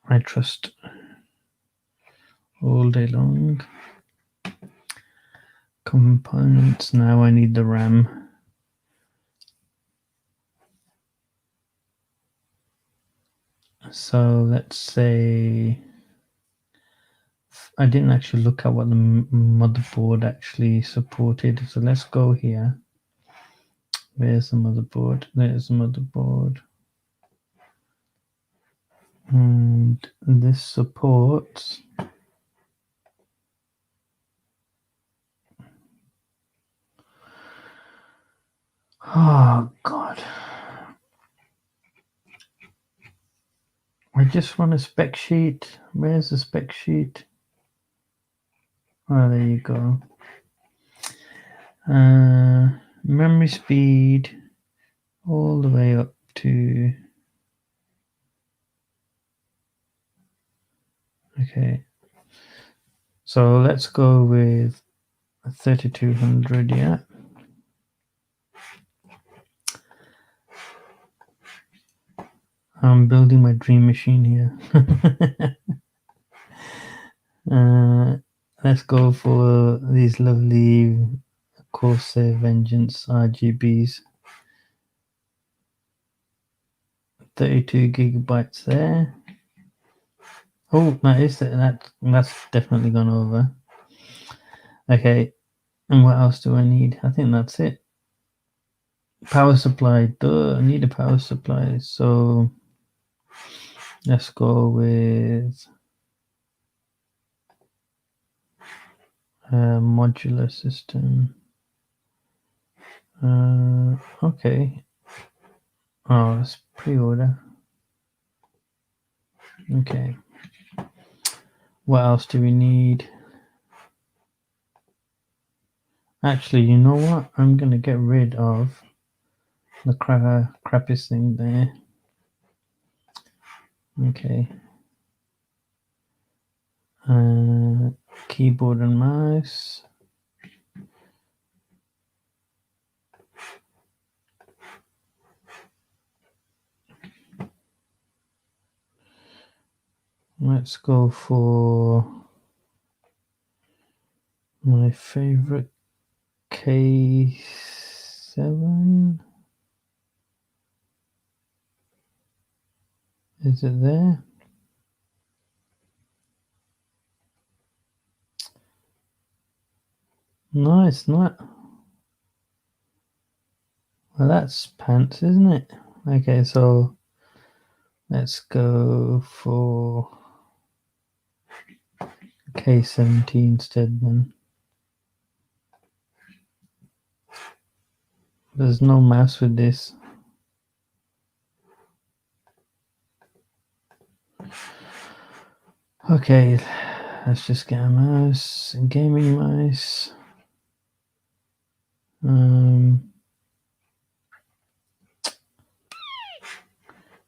I trust all day long. Components, now I need the RAM. So let's say... I didn't actually look at what the motherboard actually supported, so let's go here. Where's the motherboard? There's the motherboard. And this supports... Oh god. I just want a spec sheet. Where's the spec sheet? Oh, there you go. Memory speed all the way up to, okay, so let's go with 3200. Yeah, I'm building my dream machine here. Let's go for these lovely Corsair Vengeance RGBs. 32 gigabytes there. Oh, that's definitely gone over. Okay, and what else do I need? I think that's it. Power supply. Duh, I need a power supply. So let's go with a modular system. Okay. Oh, it's pre-order. Okay. What else do we need? Actually, you know what? I'm gonna get rid of the crappiest thing there. Okay. Keyboard and mouse. Let's go for my favorite K7. Is it there? No, it's not. Well, that's pants, isn't it? Okay, so let's go for K70 instead then. There's no mouse with this. Okay, let's just get a mouse, a gaming mouse.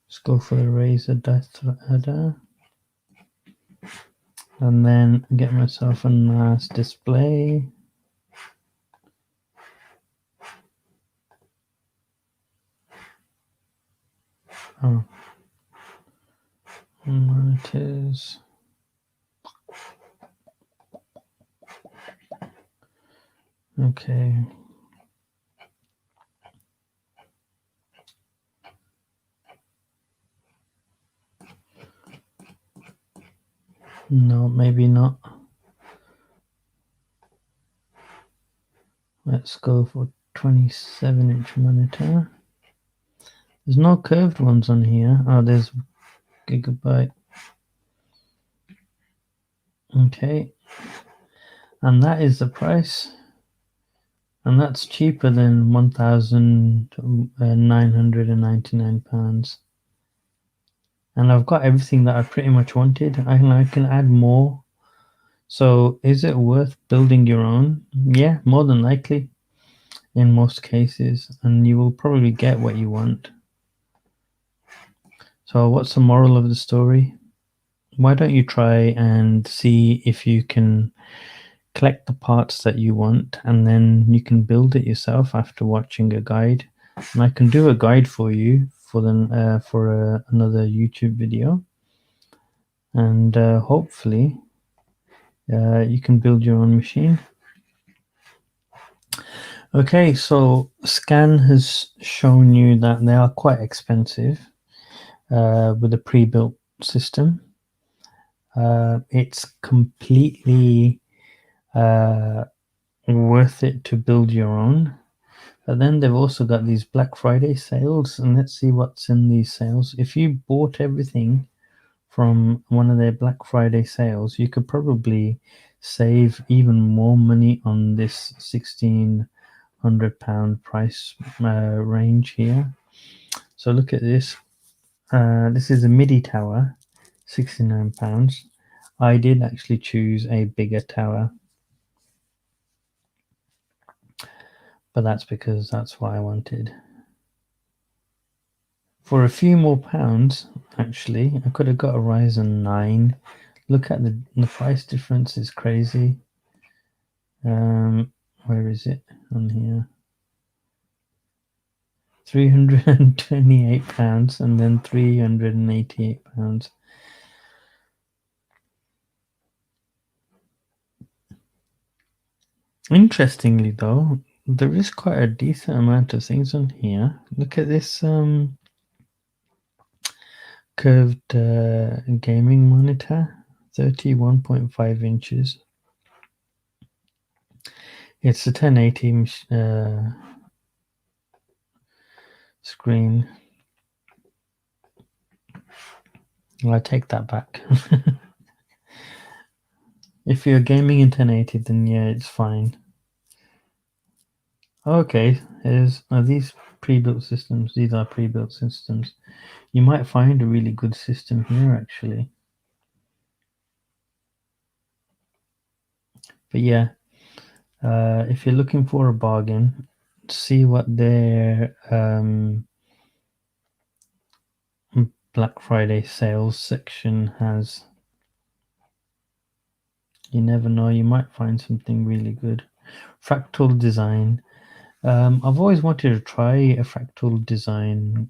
Let's go for the Razer adder. And then get myself a nice display. Oh, monitors. Okay. No, maybe not. Let's go for 27-inch monitor. There's no curved ones on here. Oh, there's Gigabyte. Okay. And that is the price. And that's cheaper than £1,999. And I've got everything that I pretty much wanted. I can add more. So is it worth building your own? Yeah, more than likely in most cases. And you will probably get what you want. So what's the moral of the story? Why don't you try and see if you can collect the parts that you want, and then you can build it yourself after watching a guide. And I can do a guide for you for another YouTube video, and hopefully you can build your own machine. Okay, so Scan has shown you that they are quite expensive with a pre-built system. It's completely worth it to build your own. But then they've also got these Black Friday sales, and let's see what's in these sales. If you bought everything from one of their Black Friday sales, you could probably save even more money on this £1,600 price range here. So look at this. This is a MIDI tower, £69. I did actually choose a bigger tower. but that's because that's what I wanted. For a few more pounds, actually, I could have got a Ryzen 9. Look at the price difference is crazy. Where is it on here? £328 and then £388. Interestingly, though, there is quite a decent amount of things on here. Look at this curved gaming monitor, 31.5 inches. It's a 1080 screen. I take that back. If you're gaming in 1080, then yeah, it's fine. Okay, are these pre-built systems? These are pre-built systems. You might find a really good system here, actually. But yeah, if you're looking for a bargain, see what their Black Friday sales section has. You never know, you might find something really good. Fractal design. I've always wanted to try a fractal design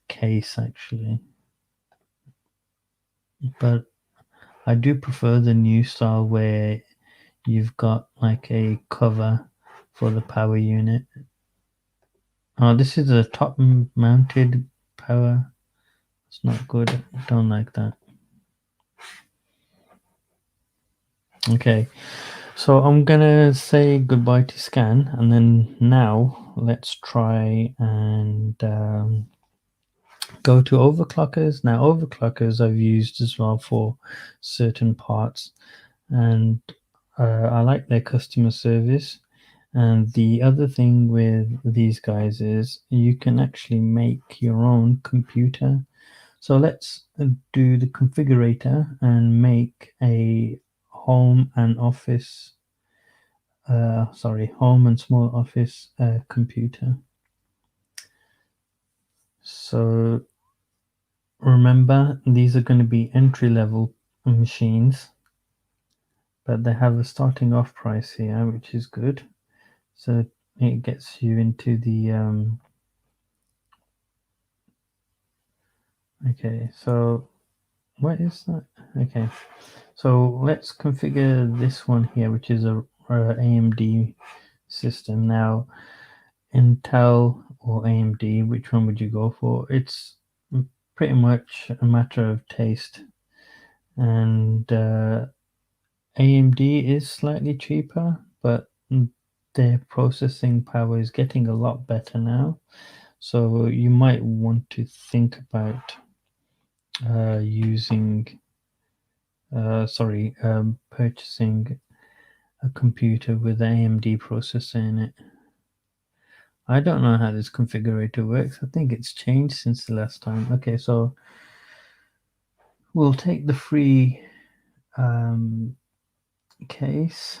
case, actually, but I do prefer the new style where you've got like a cover for the power unit. Oh, this is a top mounted power. It's not good. I don't like that. Okay, so I'm gonna say goodbye to scan, and then now let's try and go to overclockers. Now, overclockers I've used as well for certain parts, and I like their customer service. And the other thing with these guys is you can actually make your own computer. So let's do the configurator and make a home and office, home and small office computer. So remember, these are going to be entry level machines, but they have a starting off price here, which is good. So it gets you into the okay, so what is that? Okay, so let's configure this one here, which is a AMD system. Now, Intel or AMD, which one would you go for? It's pretty much a matter of taste, and AMD is slightly cheaper, but their processing power is getting a lot better now. So you might want to think about purchasing a computer with an AMD processor in it. I don't know how this configurator works. I think it's changed since the last time. Okay, so we'll take the free case.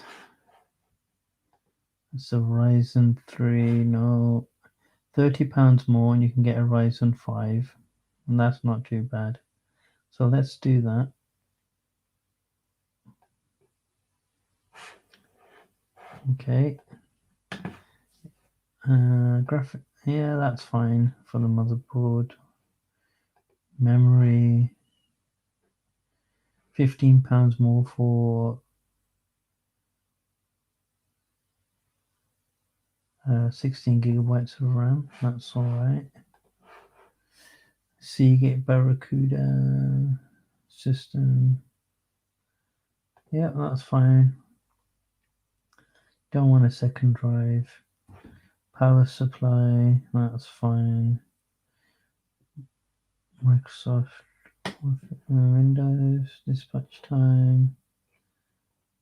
It's a Ryzen 3. No, £30 more, and you can get a Ryzen 5, and that's not too bad. So let's do that. Okay. Graphic. Yeah, that's fine for the motherboard. Memory. £15 more for 16 gigabytes of RAM. That's all right. Seagate Barracuda system. Yeah, that's fine. Don't want a second drive. Power supply. That's fine. Microsoft Windows dispatch time.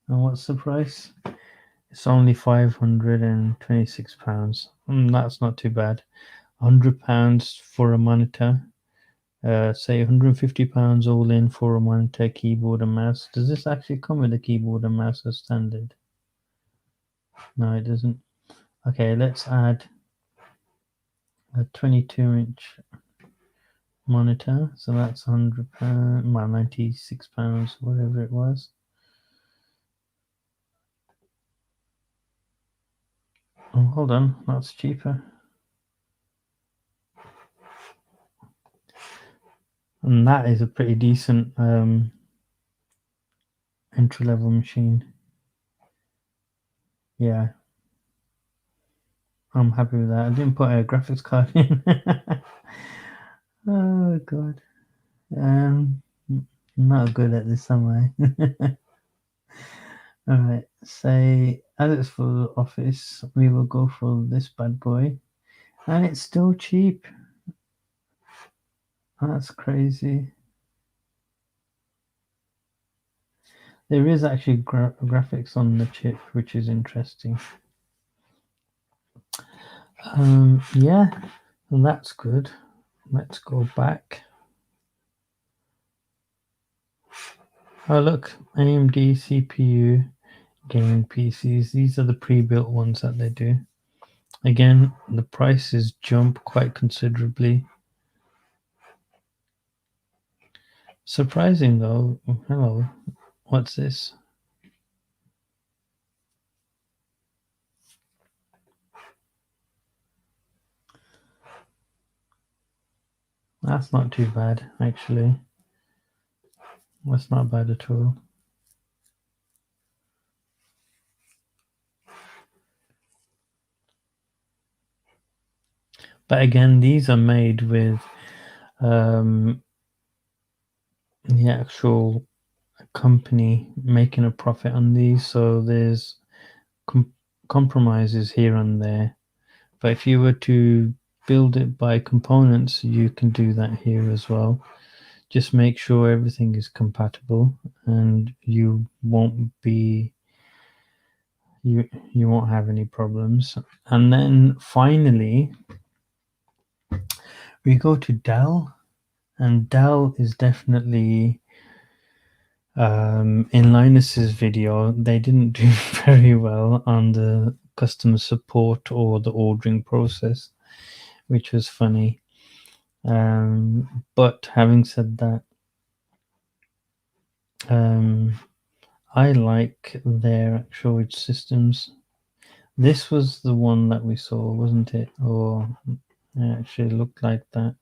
And what's the price? It's only £526. That's not too bad. £100 for a monitor. Say £150 all in for a monitor, keyboard, and mouse. Does this actually come with a keyboard and mouse as standard? No, it doesn't. Okay, let's add a 22-inch monitor. So that's £100, well, £96, whatever it was. Oh, hold on, that's cheaper. And that is a pretty decent entry-level machine. Yeah, I'm happy with that. I didn't put a graphics card in. Oh god. Um, not good at this, am I? Alright, say as it's for office, we will go for this bad boy. And it's still cheap. That's crazy. There is actually graphics on the chip, which is interesting. Yeah, and that's good. Let's go back. Oh, look, AMD CPU gaming PCs. These are the pre-built ones that they do. Again, the prices jump quite considerably. Surprising though. Hello, what's this? That's not too bad, actually. That's not bad at all. But again, these are made with the actual company making a profit on these, so there's compromises here and there. But if you were to build it by components, you can do that here as well. Just make sure everything is compatible, and you won't have any problems. And then finally, we go to Dell, and Dell is definitely in Linus's video. They didn't do very well on the customer support or the ordering process, which was funny. But having said that, I like their actual systems. This was the one that we saw, wasn't it? Or it actually looked like that.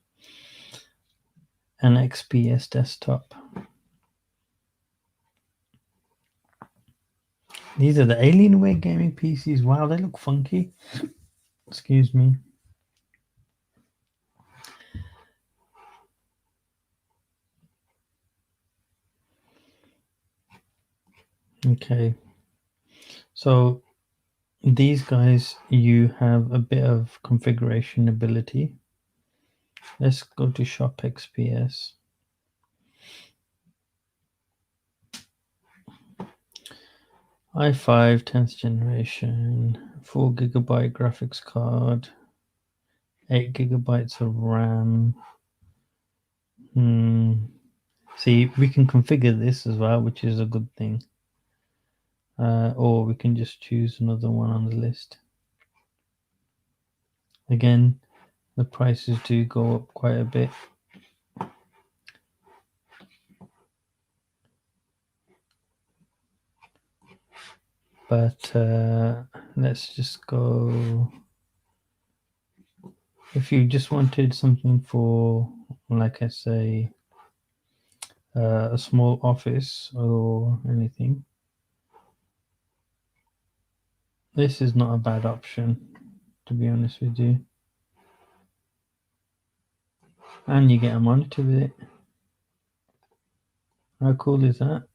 An XPS desktop. These are the Alienware gaming PCs. Wow, they look funky. Excuse me. Okay. So these guys, you have a bit of configuration ability. Let's go to Shop XPS. i5 10th generation, 4 GB graphics card, 8 GB of RAM. See, we can configure this as well, which is a good thing. Or we can just choose another one on the list. Again, the prices do go up quite a bit. But let's just go. If you just wanted something for, like I say, a small office or anything, this is not a bad option, to be honest with you. And you get a monitor with it. How cool is that?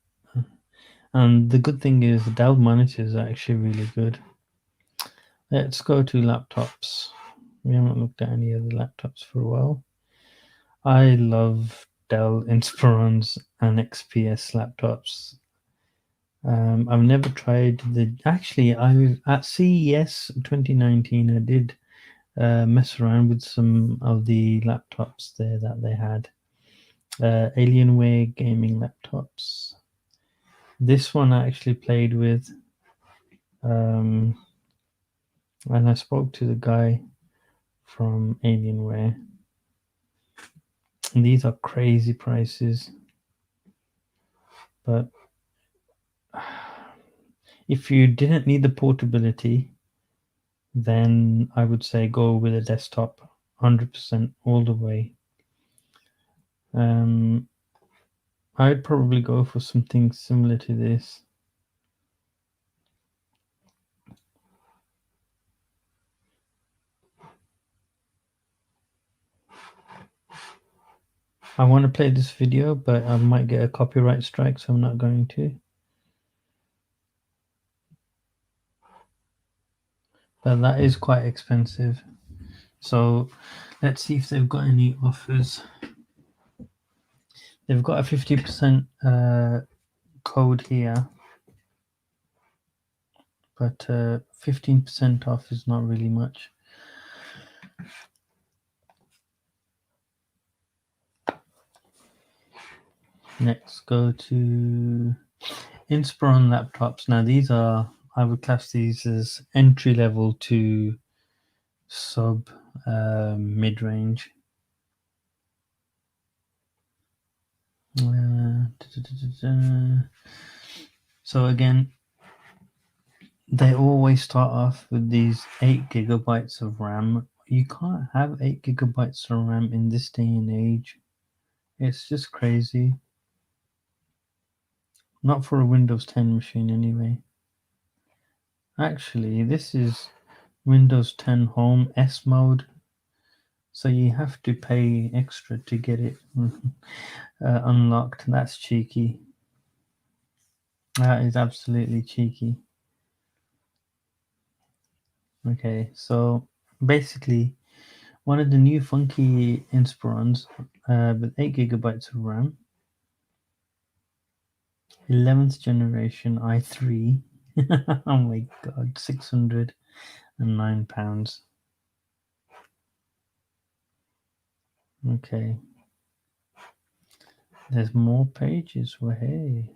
And the good thing is the Dell monitors are actually really good. Let's go to laptops. We haven't looked at any other laptops for a while. I love Dell Inspirons and XPS laptops. I've never tried I at CES 2019 I did mess around with some of the laptops there that they had. Alienware gaming laptops. This one I actually played with. And I spoke to the guy from Alienware. And these are crazy prices. But if you didn't need the portability, then I would say go with a desktop 100% all the way. I'd probably go for something similar to this. I want to play this video, but I might get a copyright strike, so I'm not going to. But that is quite expensive. So let's see if they've got any offers. They've got a 50% code here, but 15% off is not really much. Next, go to Inspiron laptops. Now, these are, I would class these as entry level to sub mid range. So, again, they always start off with these 8 gigabytes of RAM. You can't have 8 gigabytes of RAM in this day and age. It's just crazy. Not for a Windows 10 machine, anyway. Actually, this is Windows 10 Home S mode, so you have to pay extra to get it unlocked. That's cheeky. That is absolutely cheeky. Okay, so basically, one of the new funky Inspirons with 8 gigabytes of RAM, 11th generation i3. Oh my god, £609. Okay. There's more pages. Well, hey.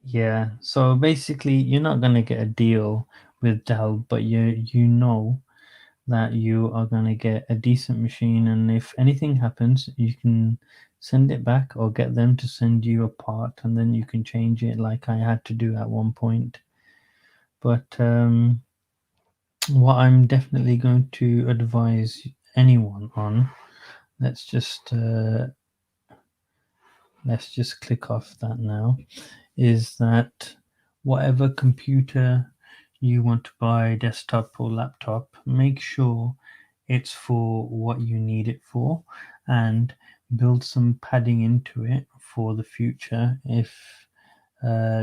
Yeah. So basically, you're not gonna get a deal with Dell, but you know that you are gonna get a decent machine, and if anything happens, you can send it back or get them to send you a part, and then you can change it, like I had to do at one point. But what I'm definitely going to advise anyone on, let's just click off that now, is that whatever computer you want to buy, desktop or laptop, make sure it's for what you need it for, and build some padding into it for the future if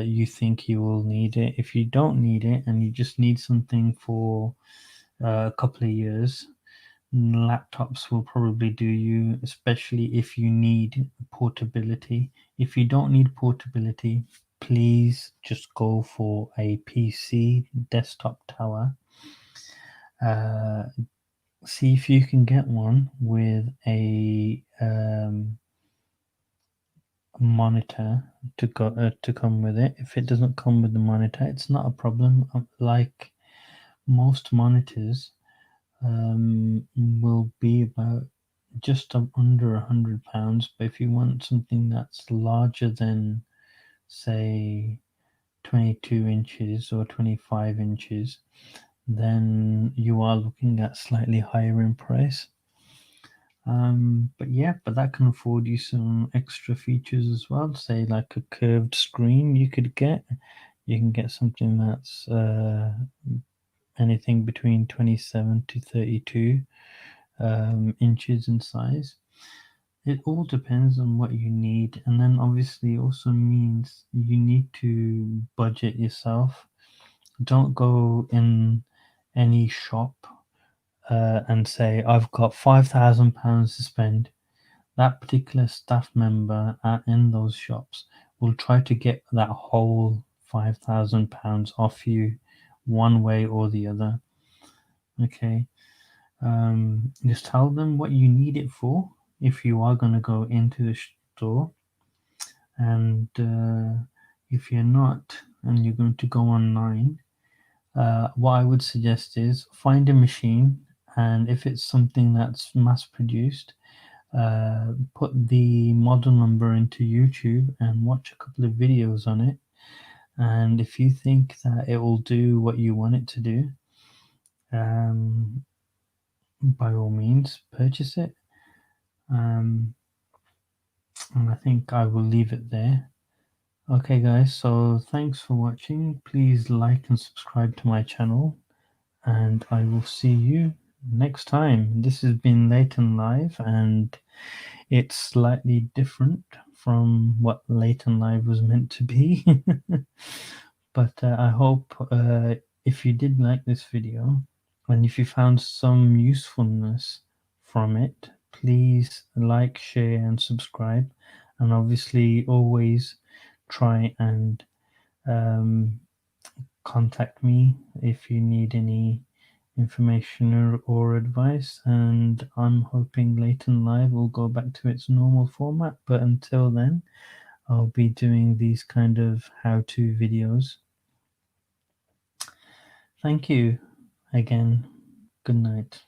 you think you will need it. If you don't need it and you just need something for a couple of years, laptops will probably do you, especially if you need portability. If you don't need portability, please just go for a PC desktop tower. See if you can get one with a monitor to come with it. If it doesn't come with the monitor, it's not a problem. Like most monitors, will be about just under £100. But if you want something that's larger than, say, 22 inches or 25 inches, then you are looking at slightly higher in price. But yeah, but that can afford you some extra features as well. Say like a curved screen, you could get. You can get something that's anything between 27 to 32 inches in size. It all depends on what you need, and then obviously also means you need to budget yourself. Don't go in any shop and say, I've got £5,000 to spend. That particular staff member in those shops will try to get that whole £5,000 off you one way or the other. Okay. Just tell them what you need it for if you are going to go into the store, and if you're not and you're going to go online, What I would suggest is find a machine, and if it's something that's mass produced, put the model number into YouTube and watch a couple of videos on it. And if you think that it will do what you want it to do, um, by all means, purchase it. And I think I will leave it there. Okay, guys, so thanks for watching. Please like and subscribe to my channel, and I will see you next time. This has been Leighton Live, and it's slightly different from what Leighton Live was meant to be. But I hope if you did like this video and if you found some usefulness from it, please like, share, and subscribe. And obviously, always try and um, contact me if you need any information or advice. And I'm hoping Leighton Live will go back to its normal format. But until then, I'll be doing these kind of how-to videos. Thank you again. Good night.